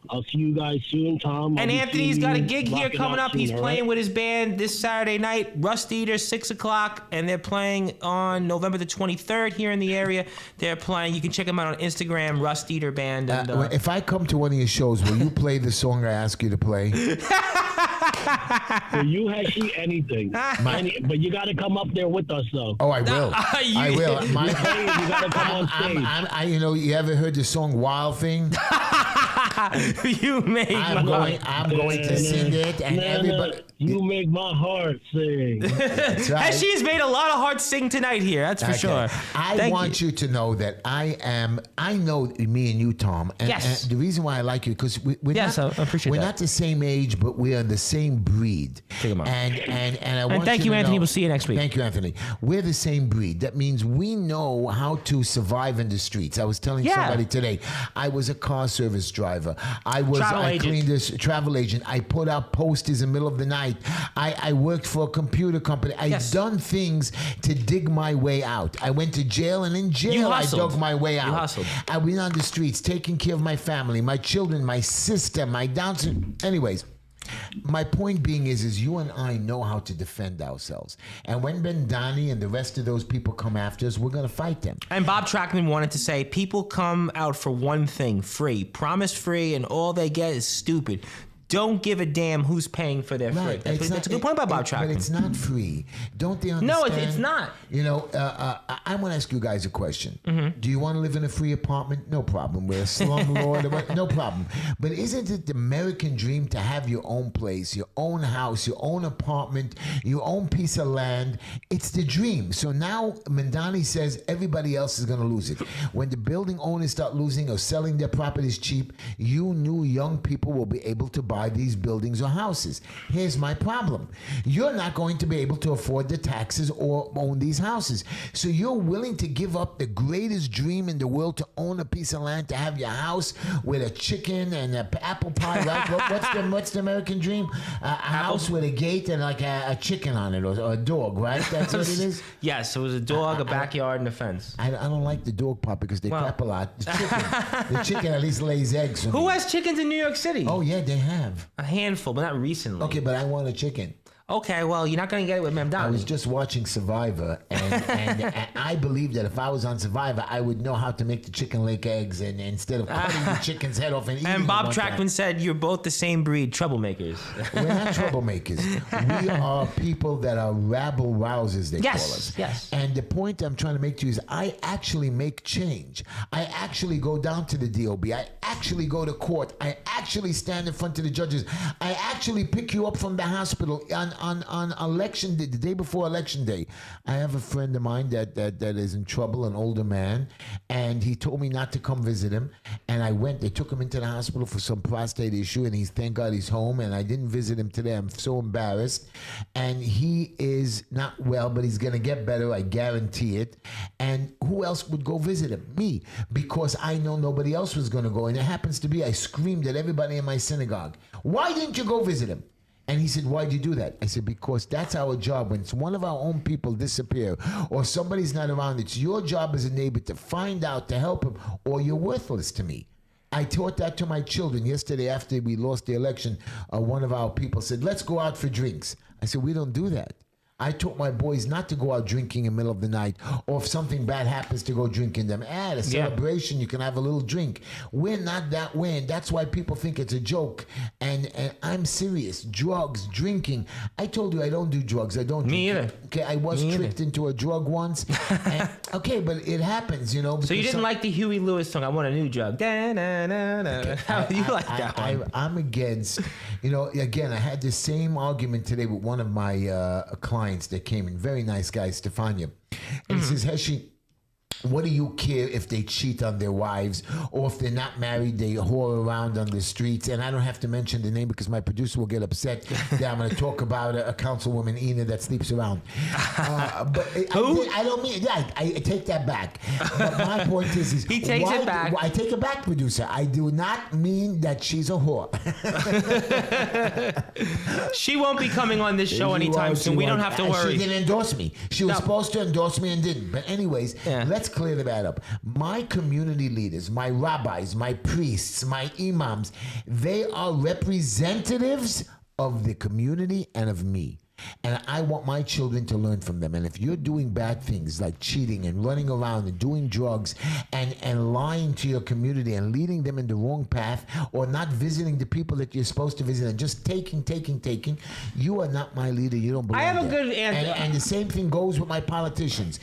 I'll see you guys soon, Tom. And Anthony's got a gig here coming up. Soon, He's playing with his band this Saturday night, Rust Eater, 6 o'clock. And they're playing on November the 23rd here in the area. They're playing. You can check them out on Instagram, Rust Eater Band. And, if I come to one of your shows, will you play the song I ask you to play? For you, Heshy, anything. But you got to come up there with us, though. Oh, I will. I will. You got to come on stage. You ever heard the song Wild Thing? You make I'm going to sing it, and everybody. You make my heart sing. That's right. Heshy's made a lot of hearts sing tonight here. That's for sure. I want you to know that I know me and you, Tom. And, yes. And the reason why I like you, because we're not the same age, but we are the same breed. Take him out. And I want thank you, to Anthony. know, We'll see you next week. Thank you, Anthony. We're the same breed. That means we know how to survive in the streets. I was telling somebody today, I was a car service driver. I cleaned this travel agent. I put out posters in the middle of the night. I worked for a computer company. I've done things to dig my way out. I went to jail, and in jail I dug my way out. You hustled. I went on the streets, taking care of my family, my children, my sister, my Down syndrome. Anyways, my point being is you and I know how to defend ourselves. And when Mandani and the rest of those people come after us, we're going to fight them. And Bob Trackman wanted to say, people come out for one thing, free. Promise free, and all they get is stupid. Don't give a damn who's paying for their free. That's a good point by Bob Trackman. But it's not free. Don't they understand? No, it's not. You know, I want to ask you guys a question. Mm-hmm. Do you want to live in a free apartment? No problem. We're a slumlord. No problem. But isn't it the American dream to have your own place, your own house, your own apartment, your own piece of land? It's the dream. So now Mandani says everybody else is going to lose it. When the building owners start losing or selling their properties cheap, you new young people will be able to buy these buildings or houses. Here's my problem. You're not going to be able to afford the taxes or own these houses. So you're willing to give up the greatest dream in the world to own a piece of land, to have your house with a chicken and an apple pie, right? What's the American dream? A house with a gate and like a chicken on it, or a dog, right? That's what it is? Yes, it was a dog, a backyard, and a fence. I don't like the dog part because they crap a lot. The chicken at least lays eggs. Who has chickens in New York City? Oh, yeah, they have. A handful, but not recently. Okay, but I want a chicken. Okay, well, you're not going to get it with Memdani. I was just watching Survivor, and I believe that if I was on Survivor, I would know how to make the chicken lay eggs, and instead of cutting the chicken's head off and eating it. And Bob Trackman said you're both the same breed, troublemakers. We're not troublemakers. We are people that are rabble-rousers, they call us. Yes. And the point I'm trying to make to you is I actually make change. I actually go down to the DOB. I actually go to court. I actually stand in front of the judges. I actually pick you up from the hospital on election day, the day before election day, I have a friend of mine that is in trouble, an older man, and he told me not to come visit him. And I went. They took him into the hospital for some prostate issue, and thank God he's home. And I didn't visit him today. I'm so embarrassed. And he is not well, but he's gonna get better. I guarantee it. And who else would go visit him? Me, because I know nobody else was gonna go. And it happens to be I screamed at everybody in my synagogue, "Why didn't you go visit him?" And he said, "Why'd you do that?" I said, "Because that's our job. When one of our own people disappear or somebody's not around, it's your job as a neighbor to find out, to help him, or you're worthless to me." I taught that to my children. Yesterday, after we lost the election, one of our people said, "Let's go out for drinks." I said, "We don't do that." I taught my boys not to go out drinking in the middle of the night, or if something bad happens, to go drinking them. At a celebration, you can have a little drink. We're not that way, and that's why people think it's a joke. And I'm serious. Drugs, drinking. I told you I don't do drugs. I don't. Me drink. either. Okay, I was tricked into a drug once. And, okay, but it happens, you know. So you didn't like the Huey Lewis song, "I Want a New Drug"? How do you like that one? I'm against, you know, again, I had the same argument today with one of my clients that came in, very nice guy, Stefania. And he says, "Heshy, what do you care if they cheat on their wives, or if they're not married, they whore around on the streets?" And I don't have to mention the name because my producer will get upset that I'm going to talk about a councilwoman, Ina, that sleeps around. But I don't mean, I take that back. But my point is he takes it back. I take it back, producer. I do not mean that she's a whore. She won't be coming on this show anytime soon. We don't have to worry. She didn't endorse me. She was supposed to endorse me and didn't. But anyways, let's clear that up. My community leaders, my rabbis, my priests, my imams, they are representatives of the community and of me. And I want my children to learn from them. And if you're doing bad things like cheating and running around and doing drugs and lying to your community and leading them in the wrong path, or not visiting the people that you're supposed to visit and just taking, you are not my leader. You don't belong. I have a there. good answer. And the same thing goes with my politicians.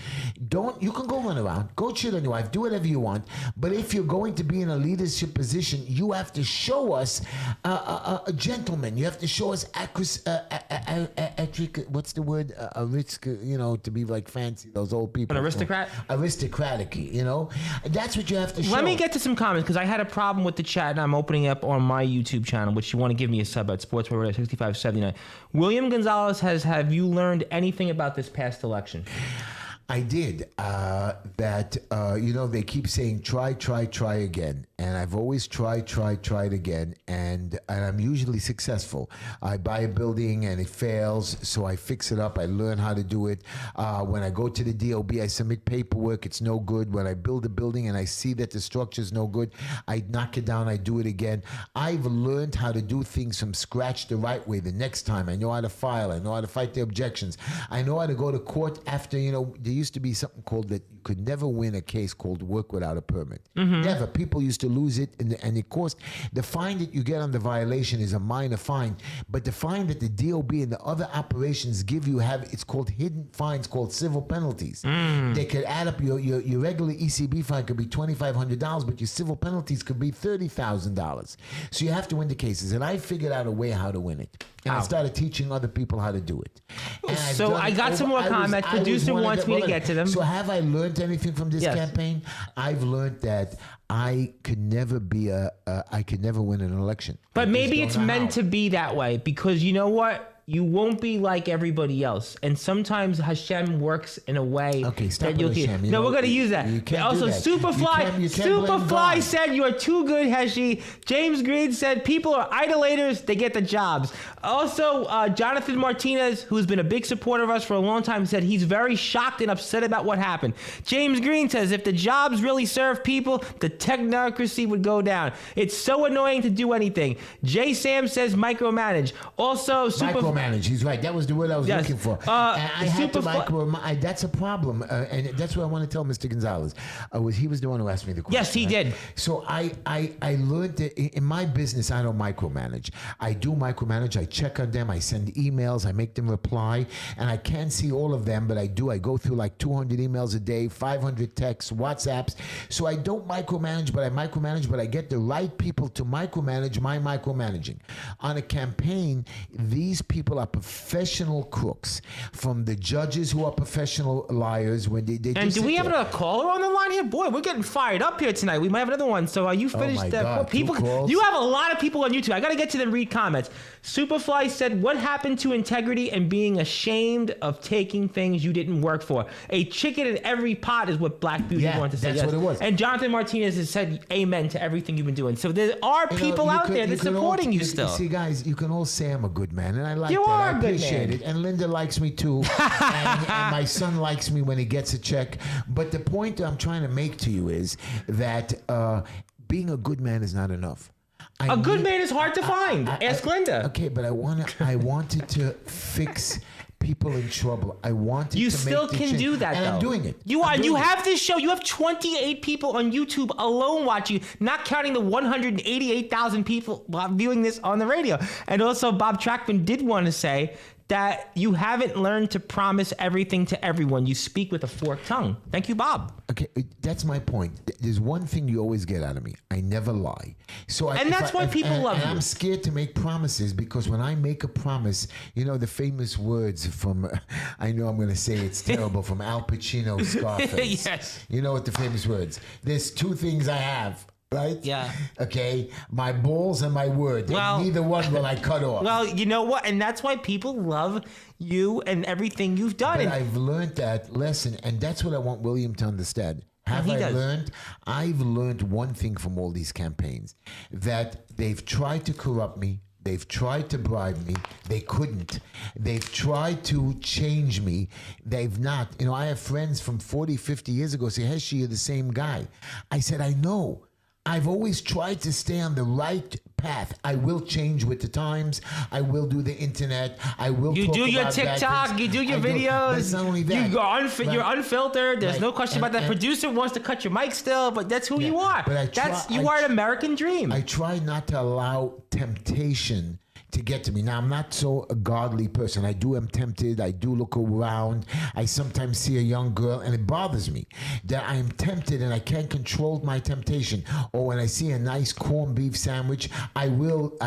You can go run around, go cheat on your wife, do whatever you want. But if you're going to be in a leadership position, you have to show us a gentleman. You have to show us what's the word? You know, to be like fancy, those old people. An aristocrat? Aristocratic, you know? That's what you have to show. Let me get to some comments, because I had a problem with the chat, and I'm opening up on my YouTube channel, which you want to give me a sub at Sportswear 6579. William Gonzalez have you learned anything about this past election? I did. You know, they keep saying, try again. And I've always tried again. And I'm usually successful. I buy a building and it fails, so I fix it up. I learn how to do it. When I go to the DOB, I submit paperwork. It's no good. When I build a building and I see that the structure's no good, I knock it down. I do it again. I've learned how to do things from scratch the right way. The next time, I know how to file. I know how to fight the objections. I know how to go to court after, you know, there used to be something called that you could never win a case called work without a permit. Never. People used to lose it, and it cost. The fine that you get on the violation is a minor fine, but the fine that the DOB and the other operations give you it's called hidden fines, called civil penalties. They could add up. Your regular ECB fine could be $2,500, but your civil penalties could be $30,000. So you have to win the cases, and I figured out a way how to win it. And I started teaching other people how to do it. So I got some more comments. Producer wants me to get to them. So have I learned anything from this campaign? I've learned that I could never win an election. But maybe it's meant to be that way, because you know what? You won't be like everybody else, and sometimes Hashem works in a way that you'll hear. No, we're going to use that. Also, Superfly said you are too good, Heshy. James Green said people are idolaters; they get the jobs. Also, Jonathan Martinez, who's been a big supporter of us for a long time, said he's very shocked and upset about what happened. James Green says if the jobs really serve people, the technocracy would go down. It's so annoying to do anything. Jay Sam says micromanage. Also, micromanage. He's right. That was the word I was looking for. And I had to micromanage. That's a problem, and that's what I want to tell Mr. Gonzalez. He was the one who asked me the question. Yes, he did. So I learned that in my business I don't micromanage. I do micromanage. I check on them. I send emails. I make them reply, and I can't see all of them, but I do. I go through like 200 emails a day, 500 texts, WhatsApps. So I don't micromanage, but I get the right people to micromanage my micromanaging. On a campaign, these people people are professional crooks, from the judges who are professional liars when they And just do we sit have there. another caller on the line here? Boy, we're getting fired up here tonight. We might have another one. So are you finished? my God, people, 2 calls? you have a lot of people on YouTube. I got to get to them. Read comments. Superfly said, "What happened to integrity and being ashamed of taking things you didn't work for? A chicken in every pot is what Black Beauty Yeah, wanted to say." that's what it was. And Jonathan Martinez has said, "Amen to everything you've been doing." So there are You know, people you out could- there that's can all- supporting you still. See, guys, you can all say I'm a good man, and I like You that. are I a good appreciate man. it. And Linda likes me too, and my son likes me when he gets a check. But the point I'm trying to make to you is that being a good man is not enough. A good man is hard to find. Ask Linda. Okay, but I wanted to fix people in trouble. I wanted You to still make the can change, do that, and though. I'm doing it. You I'm are. You doing it. have this show. You have 28 people on YouTube alone watching, not counting the 188,000 people viewing this on the radio. And also, Bob Trackman did want to say that you haven't learned to promise everything to everyone. You speak with a forked tongue. Thank you, Bob. Okay, that's my point. There's one thing you always get out of me. I never lie. So And that's why people love you. I'm scared to make promises because when I make a promise, you know the famous words from, I know I'm going to say it's terrible, from Al Pacino's Scarface. Yes. You know what the famous words. There's 2 things I have. Right? Yeah. Okay. My balls and my word. And Well- neither one will I cut off. Well, you know what? And that's why people love you and everything you've done. But And I've learned that lesson, and that's what I want William to understand. Have he I does. learned? I've learned one thing from all these campaigns, that they've tried to corrupt me. They've tried to bribe me. They couldn't. They've tried to change me. They've not. You know, I have friends from 40, 50 years ago say, Heshy, you're the same guy. I said, I know. I've always tried to stay on the right path. I will change with the times. I will do the internet. I will you talk do your about bad TikTok, things. you do your I videos. But it's not only that. You're Right. unfiltered. There's Right. no question about that. And- Producer wants to cut your mic still, but that's who you are. But You are an American dream. I try not to allow temptation to get to me. Now, I'm not so a godly person. I am tempted. I do look around. I sometimes see a young girl, and it bothers me that I am tempted and I can't control my temptation. Or when I see a nice corned beef sandwich,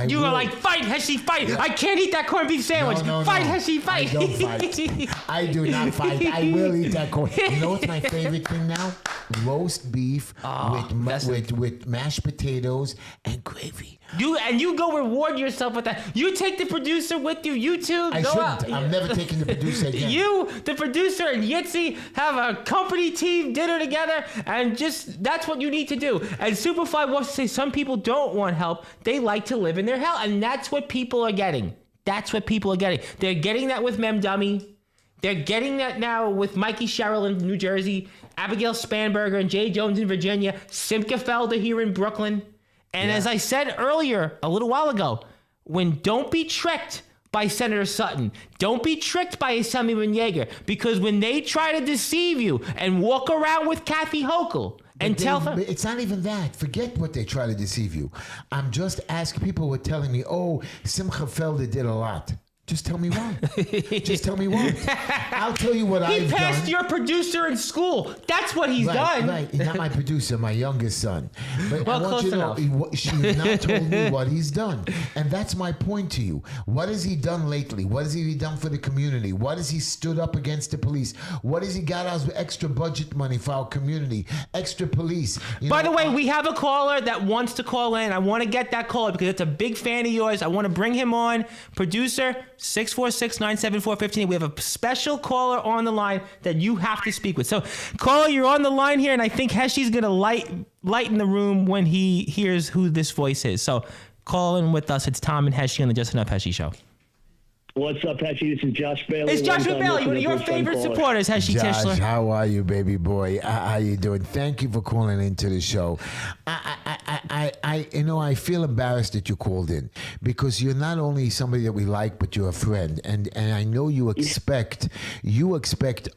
You are like, fight, Heshy, fight. I can't eat that corned beef sandwich. No, Fight, no. Heshy, fight. I don't fight. I do not fight. I will eat that corn. You know what's my favorite thing now? Roast beef with mashed potatoes and gravy. You go reward yourself with that. You take the producer with you. You two I go shouldn't. out. I'm never taking the producer again. You, the producer, and Yitzy have a company team dinner together, and just that's what you need to do. And Superfly wants to say some people don't want help; they like to live in their hell, and that's what people are getting. That's what people are getting. They're getting that with Mem Dummy. They're getting that now with Mikey Sherrill in New Jersey, Abigail Spanberger and Jay Jones in Virginia, Simca Felder here in Brooklyn. And as I said earlier, a little while ago, don't be tricked by Senator Sutton. Don't be tricked by Assemblyman Yeager, because when they try to deceive you and walk around with Kathy Hochul and tell her... It's not even that. Forget what they try to deceive you. I'm just asking. People were telling me, oh, Simcha Felder did a lot. Just tell me why. Just tell me why. I'll tell you what I've done. He passed your producer in school. That's what he's done. Right. He's not my producer, my youngest son. But Well, I want you to know, she's not told me what he's done. And that's my point to you. What has he done lately? What has he done for the community? What has he stood up against the police? What has he got us with extra budget money for our community? Extra police. By the way, we have a caller that wants to call in. I want to get that caller because it's a big fan of yours. I want to bring him on. Producer, 646-974-15. We have a special caller on the line that you have to speak with. So, caller, you're on the line here, and I think Heshy's going to lighten the room when he hears who this voice is. So, call in with us. It's Tom and Heshy on the Just Enough Heshy Show. What's up, Heshy? This is Josh Bailey. It's Joshua Bailey, one of your favorite supporters, Heshy Josh, Tischler. how are you, baby boy? How you doing? Thank you for calling into the show. I feel embarrassed that you called in because you're not only somebody that we like, but you're a friend, and I know you expect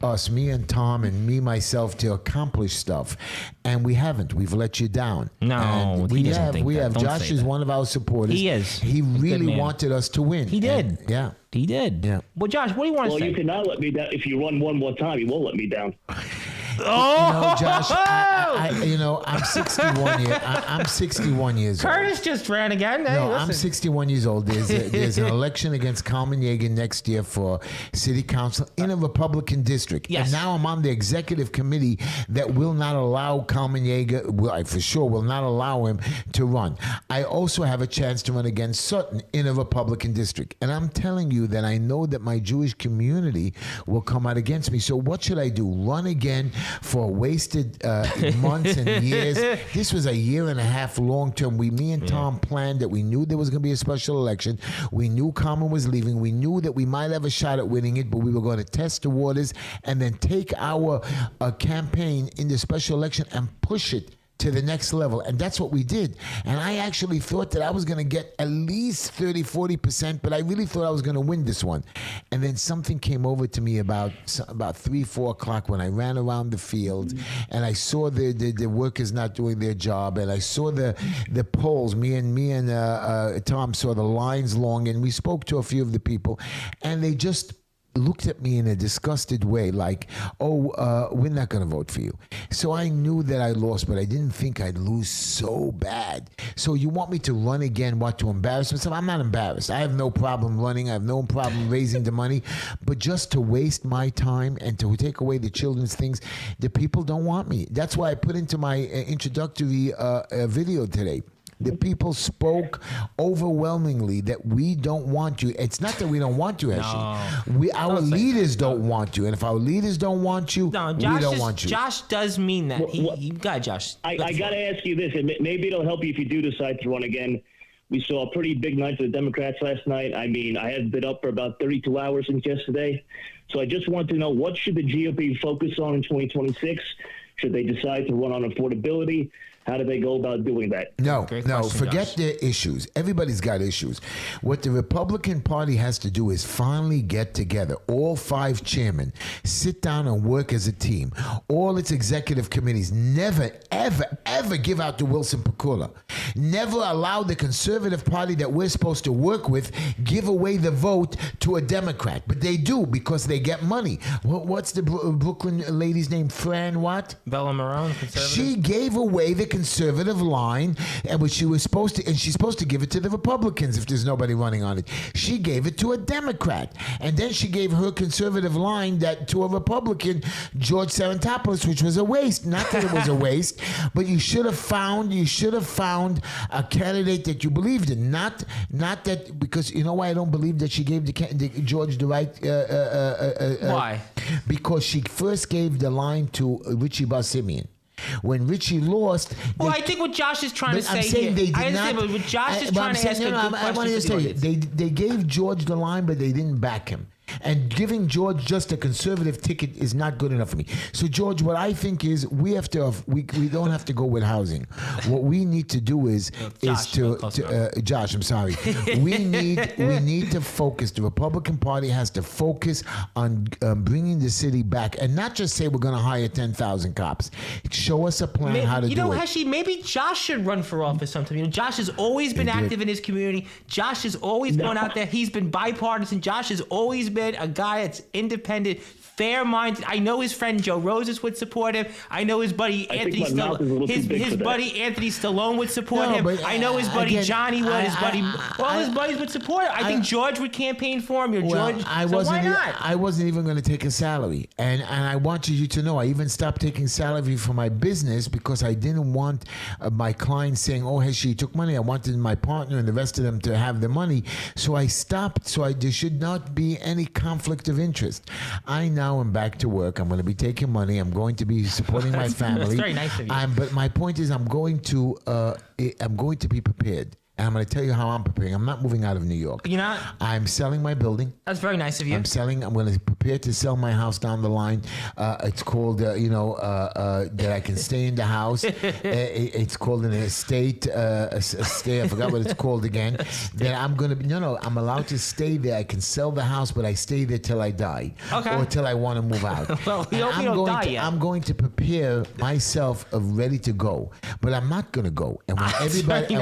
us, me and Tom and me myself, to accomplish stuff, and we haven't. We've let you down. No, and he doesn't think that. Don't Josh say is that. one of our supporters. He is. He He's a good really man. wanted us to win. He did. And, yeah. He did. Yeah. Well, Josh, what do you want to Well, say? you cannot let me down. If you run one more time, you won't let me down. Josh, I'm 61 years. I'm 61 years old. Curtis just ran again. Hey, No, listen. I'm 61 years old. There's an election against Carmen Yeager next year for city council in a Republican district. Yes. And now I'm on the executive committee that will not allow Carmen Yeager, I for sure will not allow him to run. I also have a chance to run against Sutton in a Republican district. And I'm telling you that I know that my Jewish community will come out against me. So what should I do? Run again for wasted months and years? This was a year and a half long term. Me and Tom planned that. We knew there was going to be a special election. We knew Carmen was leaving. We knew that we might have a shot at winning it, but we were going to test the waters and then take our campaign in the special election and push it to the next level. And that's what we did. And I actually thought that I was going to get at least 30-40%, but I really thought I was going to win this one. And then something came over to me about 3-4 o'clock when I ran around the field and I saw the workers not doing their job, and I saw the polls. Me and Tom saw the lines long, and we spoke to a few of the people, and they just looked at me in a disgusted way, like, we're not going to vote for you. So I knew that I lost, but I didn't think I'd lose so bad. So you want me to run again, to embarrass myself? I'm not embarrassed. I have no problem running. I have no problem raising the money. But just to waste my time and to take away the children's things, the people don't want me. That's why I put into my introductory video today. The people spoke overwhelmingly that we don't want you. It's not that we don't want you, Heshy. Our leaders don't want you. And if our leaders don't want you, we don't want you. Josh does mean that. He got Josh. I got to ask you this, and maybe it'll help you if you do decide to run again. We saw a pretty big night for the Democrats last night. I mean, I have been up for about 32 hours since yesterday. So I just want to know, what should the GOP focus on in 2026? Should they decide to run on affordability? How do they go about doing that? No, question, forget Josh. their issues. Everybody's got issues. What the Republican Party has to do is finally get together. All 5 chairmen sit down and work as a team. All its executive committees never, ever, ever give out to Wilson Pakula. Never allow the conservative party that we're supposed to work with give away the vote to a Democrat. But they do, because they get money. What's the Brooklyn lady's name? Fran what? Bella Marone, conservative. She gave away the conservative line, and what she was supposed to, and she's supposed to give it to the Republicans if there's nobody running on it. She gave it to a Democrat, and then she gave her conservative line to a Republican, George Sarantopoulos, which was a waste. Not that it was a waste, but you should have found a candidate that you believed in. Not that, because you know why I don't believe that she gave George the right. Why? Because she first gave the line to Richie Bassimian. When Richie lost, I think what Josh is trying to say I'm saying here, they did I understand, not. but what Josh is trying to ask I want to just tell you, they gave George the line, but they didn't back him. And giving George just a conservative ticket is not good enough for me. So, George, what I think is we don't have to go with housing. What we need to do is Josh, I'm sorry. we need to focus. The Republican Party has to focus on bringing the city back, and not just say we're going to hire 10,000 cops. Show us a plan how to do it. Heshy, maybe Josh should run for office sometime. Josh has always been active in his community. Josh has always gone out there. He's been bipartisan. Josh has always been a guy that's independent, fair-minded. I know his friend Joe Roses would support him. I know his buddy Anthony Stallone would support him. I know his buddy Johnny would. All his buddies would support him. I think George would campaign for him. Why not? I wasn't even going to take a salary, and I wanted you to know I even stopped taking salary for my business because I didn't want my clients saying, "Oh, Heshy took money." I wanted my partner and the rest of them to have the money, so I stopped. So there should not be any conflict of interest. I now am back to work. I'm going to be taking money. I'm going to be supporting my family. That's very nice of you. But my point is, I'm going to be prepared. And I'm going to tell you how I'm preparing. I'm not moving out of New York. You're not? I'm selling my building. That's very nice of you. I'm going to prepare to sell my house down the line. It's called, that I can stay in the house. It's called an estate. I forgot what it's called again. Then I'm going to, I'm allowed to stay there. I can sell the house, but I stay there till I die. Okay. Or till I want to move out. Well, we hope you don't die yet. I'm going to prepare myself ready to go. But I'm not going to go. And when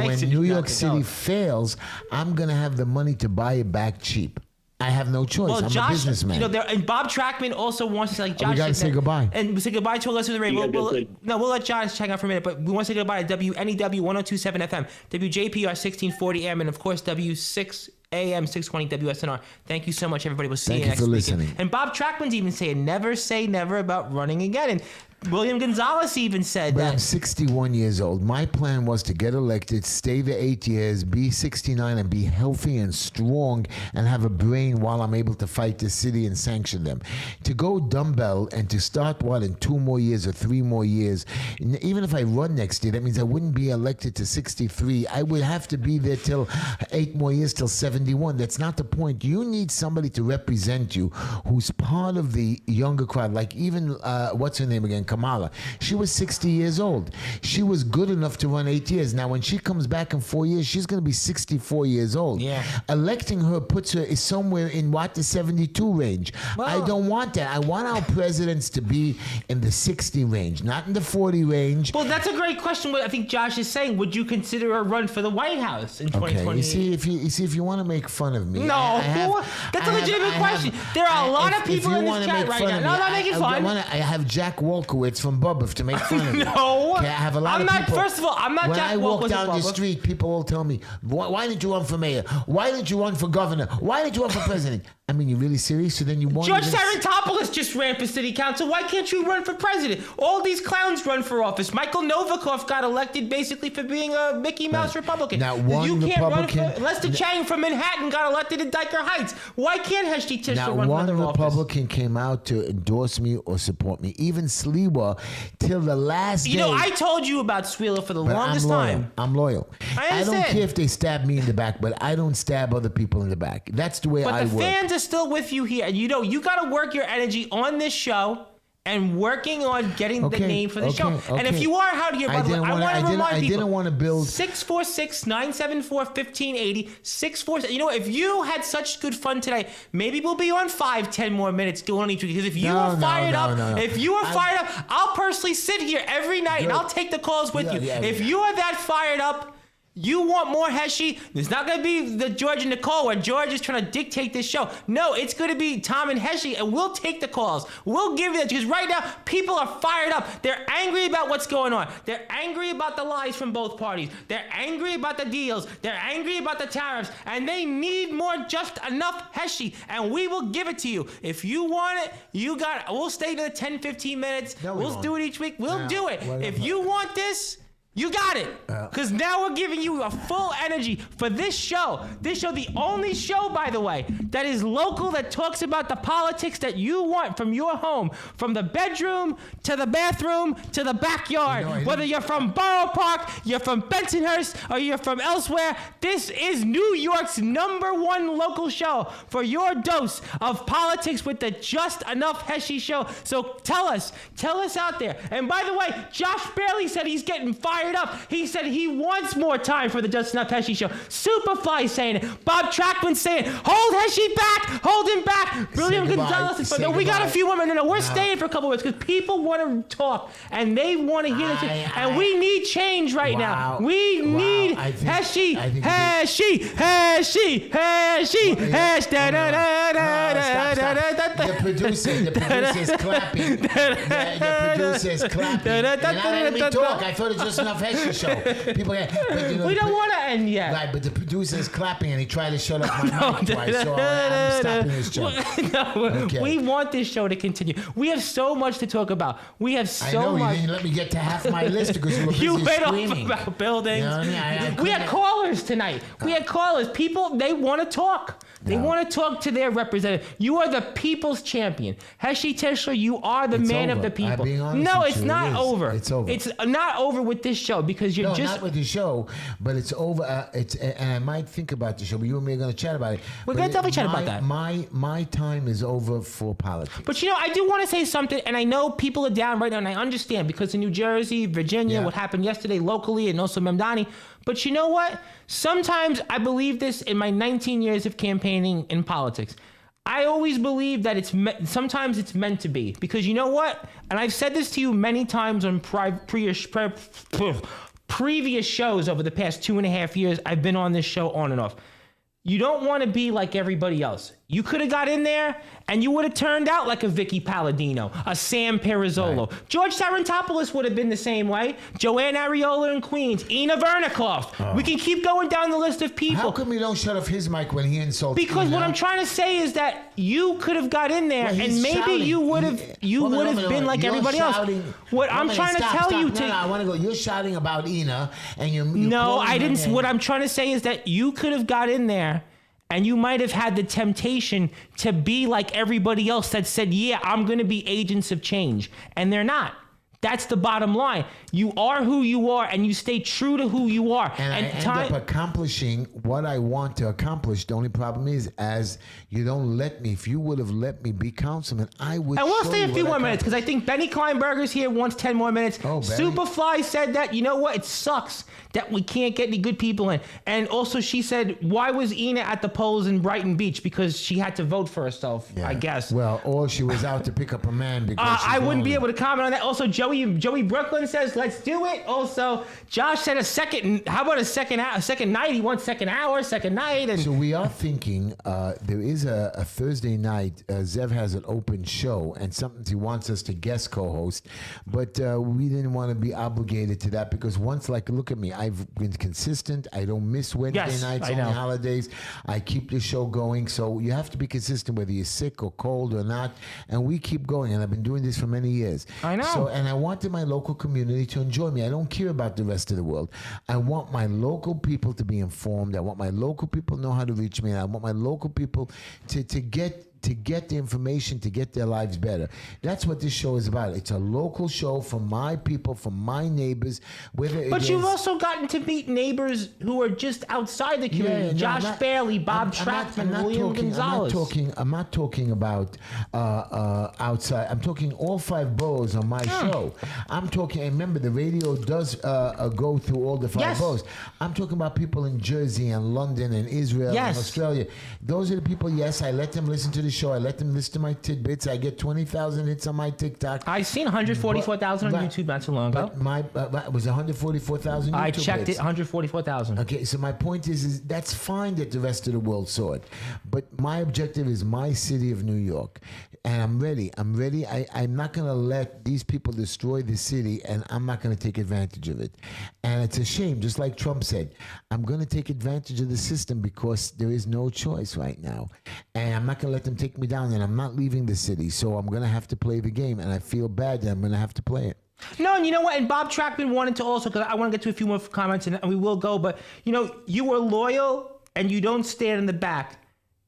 when New York City fails, I'm going to have the money to buy it back cheap. I have no choice. Well, I'm Josh, a businessman. And Bob Trackman also wants to say, like, Josh. We got to say goodbye. And we say goodbye to our listeners. We'll let Josh check out for a minute, but we want to say goodbye to WNEW 102.7 FM, WJPR 1640 AM, and of course W6 AM 620 WSNR. Thank you so much, everybody. We'll see you next week. Thank you for listening. And Bob Trackman's even saying, never say never about running again. And William Gonzalez even said that. I'm 61 years old. My plan was to get elected, stay the 8 years, be 69, and be healthy and strong and have a brain while I'm able to fight the city and sanction them. To go dumbbell and to start, in 2 more years or 3 more years, even if I run next year, that means I wouldn't be elected to 63. I would have to be there till 8 more years, till 71. That's not the point. You need somebody to represent you who's part of the younger crowd, like even, what's her name again? Kamala. She was 60 years old. She was good enough to run 8 years. Now, when she comes back in 4 years, she's going to be 64 years old. Yeah. Electing her puts her is somewhere in the 72 range. Well, I don't want that. I want our presidents to be in the 60 range, not in the 40 range. Well, that's a great question. What I think Josh is saying, would you consider a run for the White House in 2020? You see, if you want to make fun of me, that's a legitimate question. There are a lot of people in this chat right now. No, I'm not making fun. I have Jack Wolkowitz from Bubba to make fun of me. No. Okay, I have a lot of people. First of all, I'm not when Jack I walk down the Wolkowitz. street, people will tell me, why didn't you run for mayor? Why didn't you run for governor? Why didn't you run for president? I mean, you really serious? So then you want George Sarantopoulos just ran for city council. Why can't you run for president? All these clowns run for office. Michael Novikov got elected basically for being a Mickey Mouse Republican. Now, one Republican... Lester Chang from Manhattan got elected in Diker Heights. Why can't Heshy Tischler run for another office? One Republican came out to endorse me or support me. Even Sliwa, till the last day. I told you about Sliwa for the longest time. I'm loyal. I don't care if they stab me in the back, but I don't stab other people in the back. That's the way I work. But the fans are still with you here. And you got to work your energy on this show and working on getting the name for the show. And if you are out here, by the way, I want to remind people. I didn't want to build 646-974-1580. 646. If you had such good fun today, maybe we'll be on 5-10 more minutes doing each week. Because if you are fired up, I'll personally sit here every night and I'll take the calls with you. If you are that fired up, you want more Heshy? There's not going to be the George and Nicole where George is trying to dictate this show. No, it's going to be Tom and Heshy, and we'll take the calls. We'll give you that because right now people are fired up. They're angry about what's going on. They're angry about the lies from both parties. They're angry about the deals. They're angry about the tariffs, and they need more just enough Heshy, and we will give it to you. If you want it, we'll stay to the 10-15 minutes. We'll do it each week. We'll do it. If you want this, you got it. Because now we're giving you a full energy for this show. This show, the only show, by the way, that is local, that talks about the politics that you want from your home. From the bedroom to the bathroom to the backyard. Whether you're from Borough Park, you're from Bensonhurst, or you're from elsewhere, this is New York's #1 local show for your dose of politics with the Just Enough Heshy show. So tell us out there. And by the way, Josh Bailey said he's getting fired up. He said he wants more time for the Just Enough Heshy show. Superfly saying it. Bob Trackman saying it. Hold Heshy back. Hold him back. Brilliant Gonzalez. But no, we got a few women. No, we're staying for a couple of minutes because people want to talk and they want to hear this. And we need change right now. We need Heshy. Heshy. The producer's clapping. The producer's clapping. And I let me talk. I thought it was Just Enough Heshy show. People, we don't want to end yet. Right, but the producer's clapping and he tried to shut off my mic twice, so I'm stopping this show. We want this show to continue. We have so much to talk about. We have so much. You didn't let me get to half my list because you were busy screaming. Off about buildings. We had callers tonight. We had callers. People, they want to talk. They want to talk to their representative. You are the people's champion. Heshy Tischler, you are the man of the people. No, it's not over. It's over. It's not over with this show because you're just... not with the show, but it's over. And I might think about the show, but you and me are going to chat about it. We're going to definitely chat about that. My time is over for politics. But I do want to say something, and I know people are down right now, and I understand because in New Jersey, Virginia, what happened yesterday locally, and also Memdani. But you know what? Sometimes I believe this in my 19 years of campaigning in politics. I always believe that sometimes it's meant to be. Because you know what? And I've said this to you many times on previous shows over the past 2.5 years. I've been on this show on and off. You don't want to be like everybody else. You could have got in there and you would have turned out like a Vicky Palladino, a Sam Perizzolo. Right. George Sarantopoulos would have been the same way. Joanne Areola in Queens. Ina Vernikov. Oh. We can keep going down the list of people. How come we don't shut off his mic when he insults Because Ina? what I'm trying to say is that you could have got in there and maybe shouting. You would have been like everybody shouting. Else. What I'm trying to tell you to... No, I want to go. You're shouting about Ina and you're No, I didn't. What I'm trying to say is that you could have got in there and you might have had the temptation to be like everybody else that said, yeah, I'm going to be agents of change. And they're not. That's the bottom line. You are who you are, and you stay true to who you are. And I end up accomplishing what I want to accomplish. The only problem is, as you don't let me, if you would have let me be councilman, I would. And we'll stay a few more minutes, because I think Benny Kleinberger's here, wants 10 more minutes. Oh, Superfly said that, you know what, it sucks that we can't get any good people in. And also she said, why was Ina at the polls in Brighton Beach? Because she had to vote for herself, I guess. Well, or she was out to pick up a man because I wouldn't be able to comment on that. Also, Joey Brooklyn says, let's do it. Also, Josh said how about a second night? He wants second hour, second night. And so we are thinking there is a Thursday night. Zev has an open show and something he wants us to guest co-host, but we didn't want to be obligated to that because once, like, look at me, I've been consistent. I don't miss Wednesday nights, only holidays. I keep the show going. So you have to be consistent whether you're sick or cold or not. And we keep going. And I've been doing this for many years. I know. So, and I wanted my local community to enjoy me. I don't care about the rest of the world. I want my local people to be informed. I want my local people to know how to reach me. And I want my local people to get the information to get their lives better. That's what this show is about. It's a local show for my people, for my neighbors. But you've also gotten to meet neighbors who are just outside the community. Josh Fairley, Bob Trackman, William Gonzalez. I'm not talking about outside. I'm talking all 5 boroughs on my show. I'm talking, and remember, the radio does go through all the 5 boroughs. I'm talking about people in Jersey and London and Israel and Australia. Those are the people, I let them listen to the show. I let them listen to my tidbits. I get 20,000 hits on my TikTok. I seen 144,000 on YouTube not too long ago. It was 144,000 YouTube I checked hits. it, 144,000. Okay, so my point is that's fine that the rest of the world saw it. But my objective is my city of New York. And I'm ready. I'm not going to let these people destroy the city, and I'm not going to take advantage of it. And it's a shame, just like Trump said, I'm going to take advantage of the system because there is no choice right now. And I'm not going to let them take me down, and I'm not leaving the city. So I'm going to have to play the game, and I feel bad that I'm going to have to play it. No, and you know what? And Bob Trackman wanted to also, because I want to get to a few more comments, and we will go, but, you were loyal, and you don't stand in the back.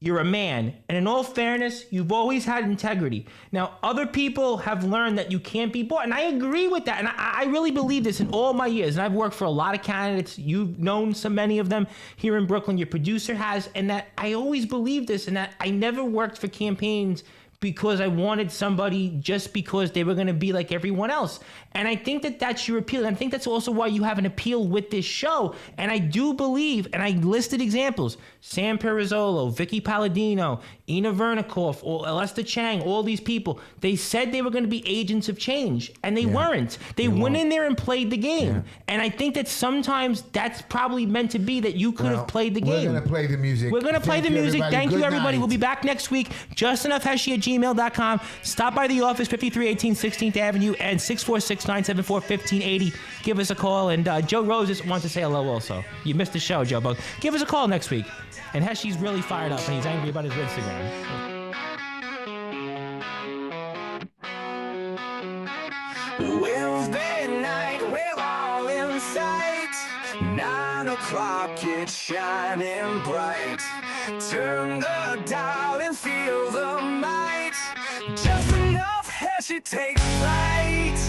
You're a man. And in all fairness, you've always had integrity. Now, other people have learned that you can't be bought. And I agree with that. And I really believe this in all my years. And I've worked for a lot of candidates. You've known so many of them here in Brooklyn. Your producer has. And that I always believed this, and that I never worked for campaigns because I wanted somebody just because they were going to be like everyone else. And I think that that's your appeal. And I think that's also why you have an appeal with this show. And I do believe, and I listed examples, Sam Perizzolo, Vicky Palladino, Ina Vernikov, Lester Chang, all these people, they said they were going to be agents of change, and they weren't. They went in there and played the game. Yeah. And I think that sometimes that's probably meant to be that you could have played the game. We're going to play the music. We're going to play the music. Thank you, everybody. We'll be back next week. JustinFHeshy@gmail.com. Stop by the office, 5318 16th Avenue, and 646-974-1580. Give us a call. And Joe Roses wants to say hello also. You missed the show, Joe, but give us a call next week. And Heshy's really fired up, and he's angry about his Instagram. Wednesday night, we're all in sight. 9 o'clock, it's shining bright. Turn the dial and feel the might. Just enough Heshy takes flight.